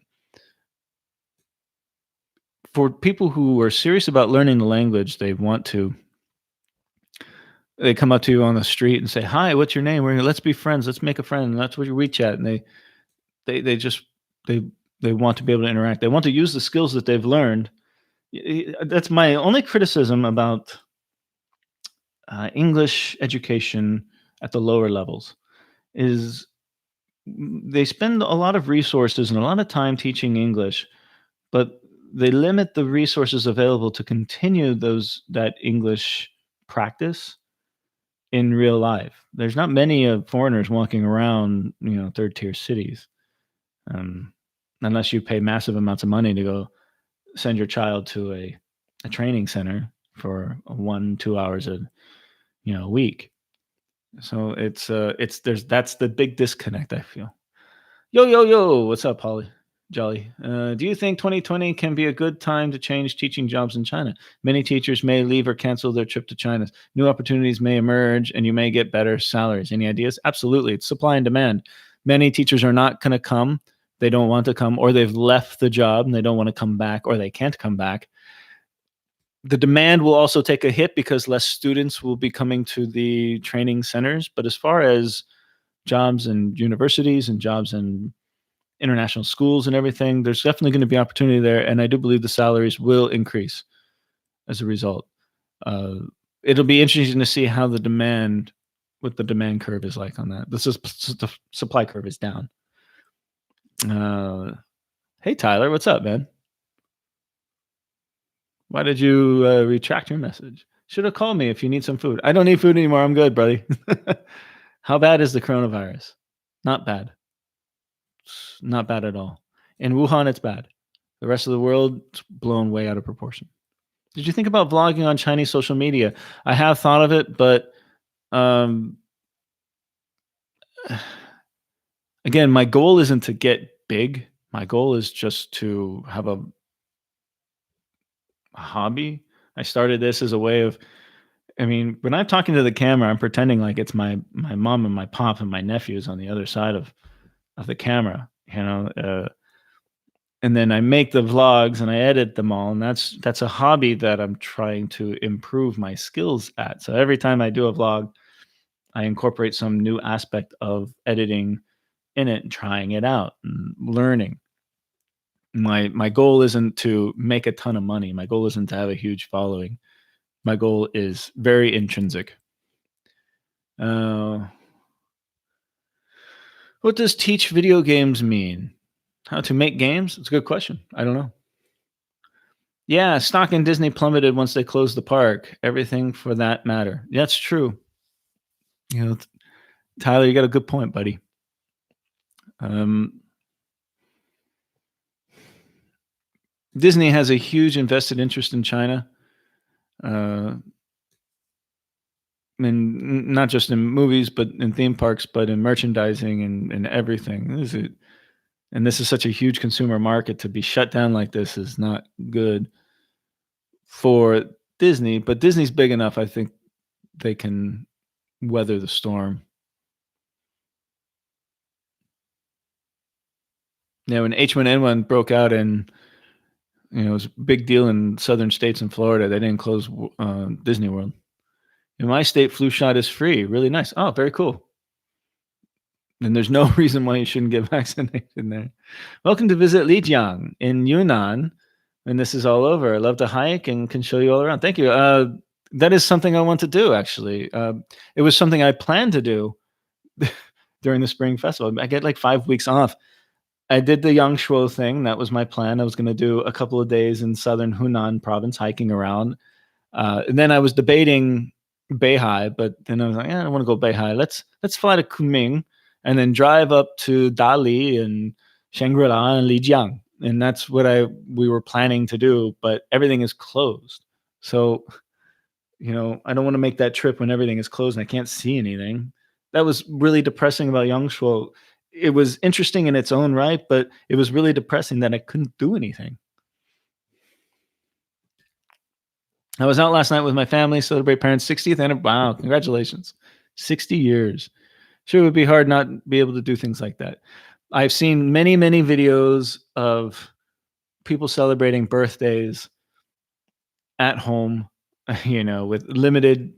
for people who are serious about learning the language, they come up to you on the street and say, "Hi, what's your name? Let's be friends. Let's make a friend." And that's what you WeChat, and they just they they want to be able to interact. They want to use the skills that they've learned. That's my only criticism about English education at the lower levels is they spend a lot of resources and a lot of time teaching English, but they limit the resources available to continue that English practice in real life. There's not many foreigners walking around, third tier cities, um, unless you pay massive amounts of money to go send your child to a training center for 1-2 hours a week. So that's the big disconnect, I feel. Yo, what's up, Holly? Jolly. Do you think 2020 can be a good time to change teaching jobs in China? Many teachers may leave or cancel their trip to China. New opportunities may emerge and you may get better salaries. Any ideas? Absolutely. It's supply and demand. Many teachers are not going to come. They don't want to come, or they've left the job and they don't want to come back, or they can't come back. The demand will also take a hit because less students will be coming to the training centers. But as far as jobs and universities and jobs in international schools and everything, there's definitely going to be opportunity there. And I do believe the salaries will increase as a result. Uh, it'll be interesting to see how what the demand curve is like on that. The supply curve is down. Hey, Tyler, what's up, man? Why did you retract your message? Should have called me if you need some food. I don't need food anymore. I'm good, buddy. How bad is the coronavirus? Not bad. It's not bad at all. In Wuhan, it's bad. The rest of the world, it's blown way out of proportion. Did you think about vlogging on Chinese social media? I have thought of it, but um, again, my goal isn't to get big. My goal is just to have a hobby. I started this as a way of, I mean, when I'm talking to the camera, I'm pretending like it's my mom and my pop and my nephews on the other side of the camera, and then I make the vlogs and I edit them all, and that's a hobby that I'm trying to improve my skills at. So every time I do a vlog, I incorporate some new aspect of editing in it and trying it out and learning. My goal isn't to make a ton of money. My goal isn't to have a huge following. My goal is very intrinsic. Uh, what does teach video games mean? How to make games? It's a good question. I don't know. Yeah, stock in Disney plummeted once they closed the park. Everything for that matter. That's true. You know, Tyler, you got a good point, buddy. Disney has a huge invested interest in China, and not just in movies, but in theme parks, but in merchandising and everything. And this is such a huge consumer market. To be shut down like this is not good for Disney, but Disney's big enough. I think they can weather the storm. Yeah, when H1N1 broke out and it was a big deal in southern states in Florida, they didn't close Disney World. In my state, flu shot is free. Really nice. Oh, very cool. And there's no reason why you shouldn't get vaccinated there. Welcome to visit Lijiang in Yunnan. And this is all over. I love to hike and can show you all around. Thank you. That is something I want to do, actually. It was something I planned to do during the spring festival. I get like 5 weeks off. I did the Yangshuo thing. That was my plan. I was going to do a couple of days in southern Hunan province hiking around. And then I was debating Beihai, but then I was like, I don't want to go Beihai. Let's fly to Kunming and then drive up to Dali and Shangri-La and Lijiang. And that's what we were planning to do, but everything is closed. So, I don't want to make that trip when everything is closed and I can't see anything. That was really depressing about Yangshuo. It was interesting in its own right, but it was really depressing that I couldn't do anything. I was out last night with my family, celebrate parents' 60th anniversary. Wow, congratulations. 60 years. Sure, it would be hard not to be able to do things like that. I've seen many, many videos of people celebrating birthdays at home, with limited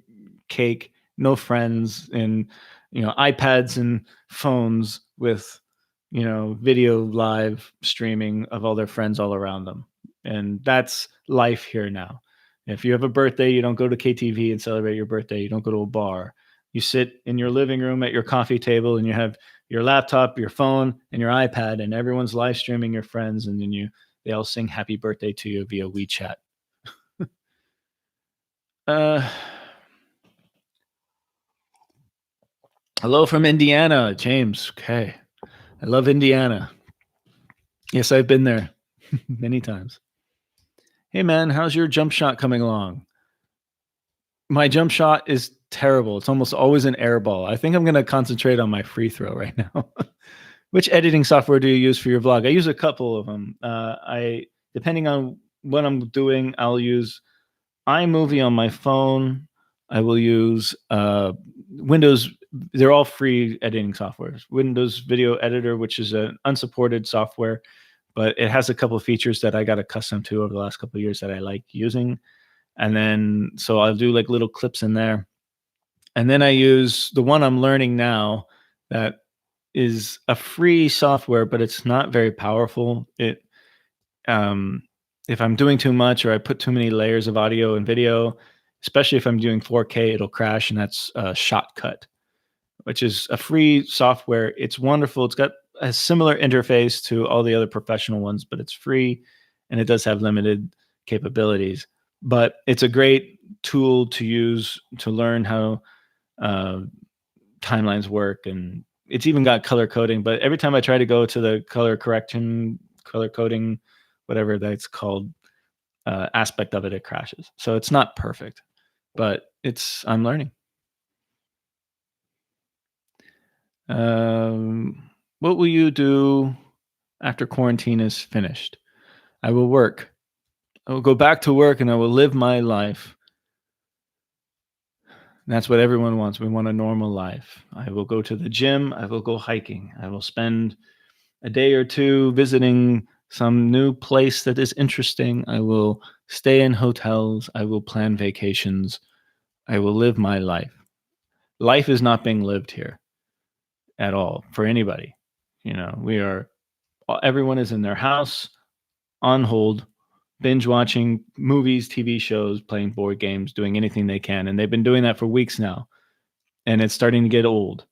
cake, no friends, and, iPads and phones with, video live streaming of all their friends all around them. And that's life here now. If you have a birthday, you don't go to KTV and celebrate your birthday. You don't go to a bar. You sit in your living room at your coffee table and you have your laptop, your phone, and your iPad, and everyone's live streaming your friends, and then they all sing happy birthday to you via WeChat. Hello from Indiana, James. Okay. I love Indiana. Yes, I've been there many times. Hey, man, how's your jump shot coming along? My jump shot is terrible. It's almost always an air ball. I think I'm going to concentrate on my free throw right now. Which editing software do you use for your vlog? I use a couple of them. Depending on what I'm doing, I'll use iMovie on my phone. I will use Windows. They're all free editing softwares. Windows Video Editor, which is an unsupported software, but it has a couple of features that I got accustomed to over the last couple of years that I like using. And then so I'll do like little clips in there. And then I use the one I'm learning now that is a free software, but it's not very powerful. Um, if I'm doing too much or I put too many layers of audio and video, especially if I'm doing 4K, it'll crash, and that's Shotcut, which is a free software. It's wonderful. It's got a similar interface to all the other professional ones, but it's free and it does have limited capabilities. But it's a great tool to use to learn how uh, timelines work, and it's even got color coding. But every time I try to go to the color correction, color coding, whatever that's called, aspect of it, it crashes. So it's not perfect, but I'm learning. What will you do after quarantine is finished? I will work. I will go back to work and I will live my life. And that's what everyone wants. We want a normal life. I will go to the gym. I will go hiking. I will spend a day or two visiting some new place that is interesting. I will stay in hotels. I will plan vacations. I will live my life. Life is not being lived here at all for anybody. Everyone is in their house on hold, binge watching movies, TV shows, playing board games, doing anything they can. And they've been doing that for weeks now. And it's starting to get old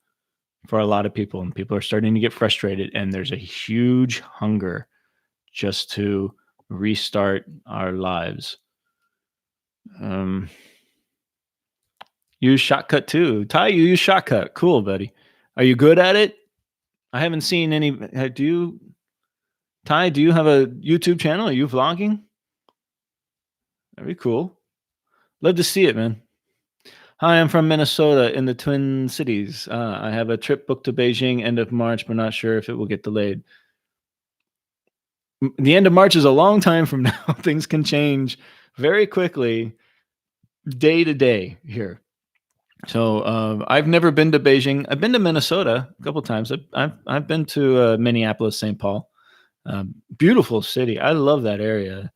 for a lot of people. And people are starting to get frustrated. And there's a huge hunger just to restart our lives. Use Shotcut too. Ty, you use Shotcut. Cool, buddy. Are you good at it? I haven't seen any. Ty, do you have a YouTube channel? Are you vlogging? That'd be cool. Love to see it, man. Hi, I'm from Minnesota in the Twin Cities. I have a trip booked to Beijing end of March, but not sure if it will get delayed. The end of March is a long time from now. Things can change very quickly, day to day here. So I've never been to Beijing. I've been to Minnesota a couple times. I've been to Minneapolis, St. Paul. Beautiful city. I love that area.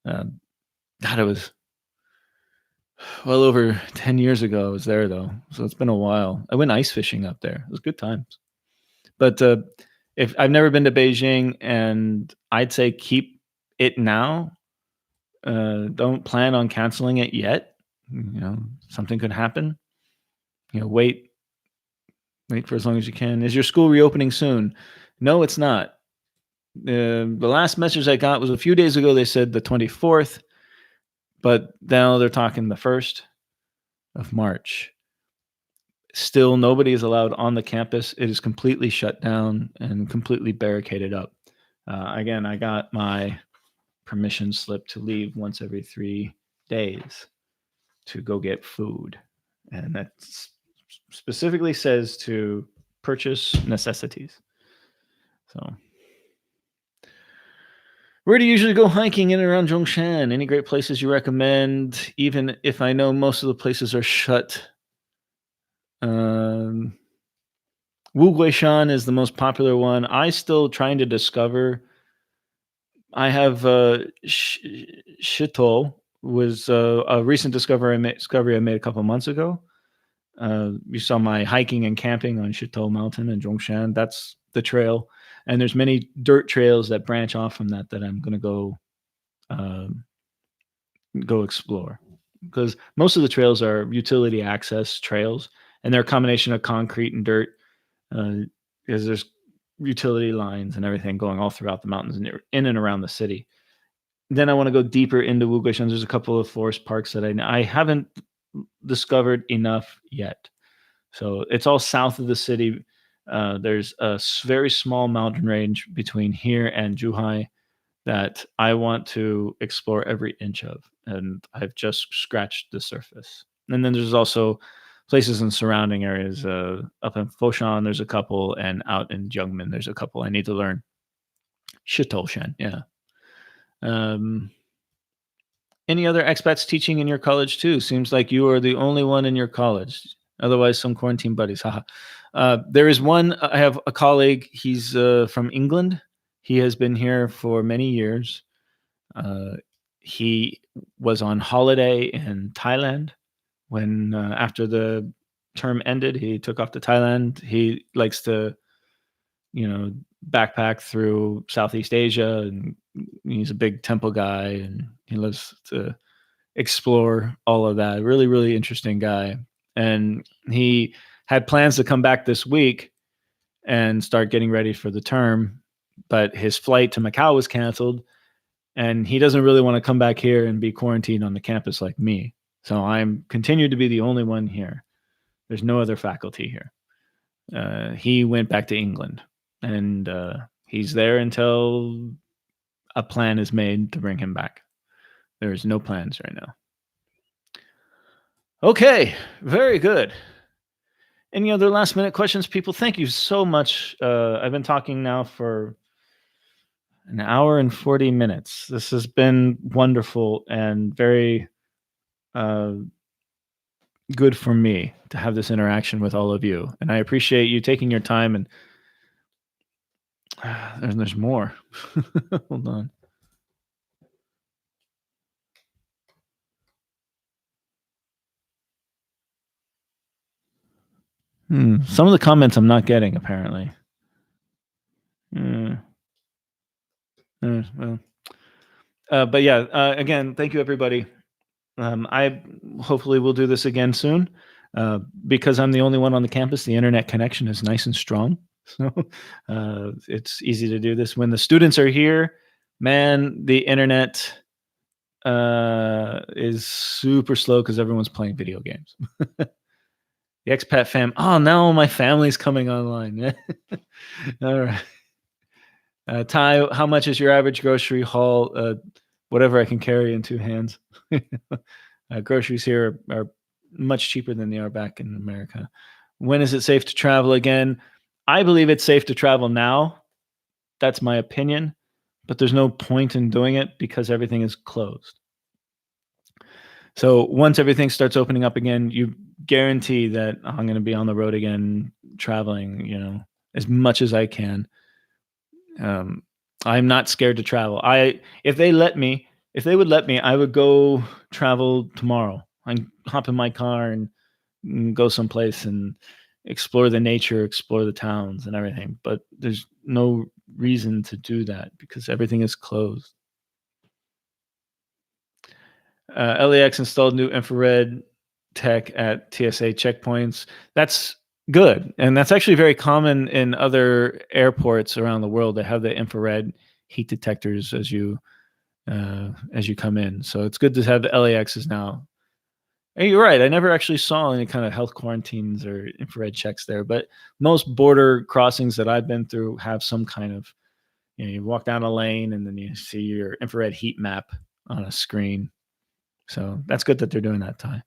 God, it was well over 10 years ago I was there, though, so it's been a while. I went ice fishing up there. It was good times. But if I've never been to Beijing, and I'd say keep it now. Don't plan on canceling it yet. Something could happen. Wait for as long as you can. Is your school reopening soon? No, it's not. The last message I got was a few days ago. They said the 24th, but now they're talking the 1st of March. Still, nobody is allowed on the campus. It is completely shut down and completely barricaded up. Again, I got my permission slip to leave once every 3 days to go get food. And that specifically says to purchase necessities. So, where do you usually go hiking in and around Zhongshan? Any great places you recommend, even if I know most of the places are shut? Wuguishan is the most popular one. I still trying to discover. I have Shito was a recent discovery I made a couple months ago. You saw my hiking and camping on Shito Mountain in Zhongshan. That's the trail, and there's many dirt trails that branch off from that I'm going to go explore, because most of the trails are utility access trails, and they're a combination of concrete and dirt, because there's utility lines and everything going all throughout the mountains and in and around the city. Then I want to go deeper into Wuguishan. There's a couple of forest parks that I haven't discovered enough yet. So it's all south of the city. There's a very small mountain range between here and Zhuhai that I want to explore every inch of, and I've just scratched the surface. And then there's also places in surrounding areas. Up in Foshan, there's a couple, and out in Jiangmen, there's a couple I need to learn. Shitoshan, yeah. Any other expats teaching in your college too? Seems like you are the only one in your college. Otherwise, some quarantine buddies. Haha. There is one. I have a colleague. He's from England. He has been here for many years. he was on holiday in Thailand when after the term ended. He took off to Thailand. He likes to, backpack through Southeast Asia, and he's a big temple guy, and he loves to explore all of that. Really, really interesting guy. And he had plans to come back this week and start getting ready for the term, but his flight to Macau was canceled, and he doesn't really want to come back here and be quarantined on the campus like me. So I'm continued to be the only one here. There's no other faculty here. He went back to England, and he's there until a plan is made to bring him back. There's no plans right now. Okay, very good. Any other last minute questions, people? Thank you so much. I've been talking now for an hour and 40 minutes. This has been wonderful and very good for me to have this interaction with all of you. And I appreciate you taking your time. And there's more. Hold on. Some of the comments I'm not getting, apparently. Well. But yeah, again, thank you, everybody. I hopefully will do this again soon. Because I'm the only one on the campus, the internet connection is nice and strong. So it's easy to do this. When the students are here, man, the internet is super slow because everyone's playing video games. The expat fam. Oh, now my family's coming online. All right. Ty, how much is your average grocery haul? Whatever I can carry in two hands. Groceries here are much cheaper than they are back in America. When is it safe to travel again? I believe it's safe to travel now. That's my opinion, but there's no point in doing it because everything is closed. So once everything starts opening up again, you guarantee that I'm going to be on the road again, traveling, as much as I can. I'm not scared to travel. If they would let me, I would go travel tomorrow. I'd hop in my car and go someplace and explore the nature, explore the towns and everything. But there's no reason to do that because everything is closed. LAX installed new infrared tech at TSA checkpoints. That's good. And that's actually very common in other airports around the world. They have the infrared heat detectors as you come in. So it's good to have the LAXs now. Hey, you're right. I never actually saw any kind of health quarantines or infrared checks there, but most border crossings that I've been through have some kind of, you walk down a lane and then you see your infrared heat map on a screen. So that's good that they're doing that, Ty.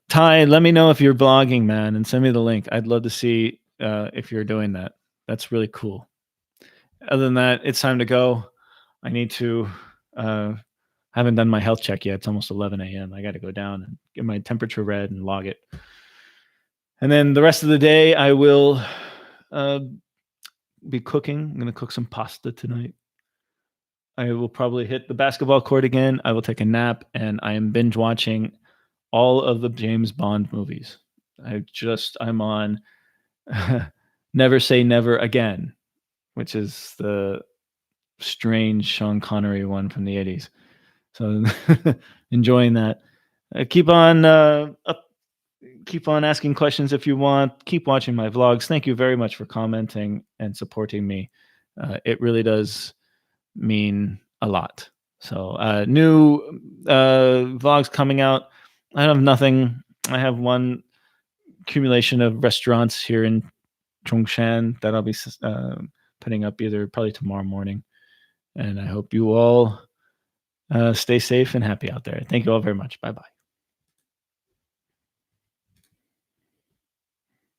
Ty, let me know if you're blogging, man, and send me the link. I'd love to see if you're doing that. That's really cool. Other than that, it's time to go. I need to haven't done my health check yet. It's almost 11 a.m. I got to go down and get my temperature read and log it. And then the rest of the day, I will be cooking. I'm going to cook some pasta tonight. I will probably hit the basketball court again. I will take a nap, and I am binge watching all of the James Bond movies. I'm on Never Say Never Again, which is the strange Sean Connery one from the 80s. So enjoying that. Keep on asking questions if you want. Keep watching my vlogs. Thank you very much for commenting and supporting me. It really does mean a lot. So new vlogs coming out. I have nothing. I have one accumulation of restaurants here in Zhongshan that I'll be putting up probably tomorrow morning. And I hope you all stay safe and happy out there. Thank you all very much. Bye-bye.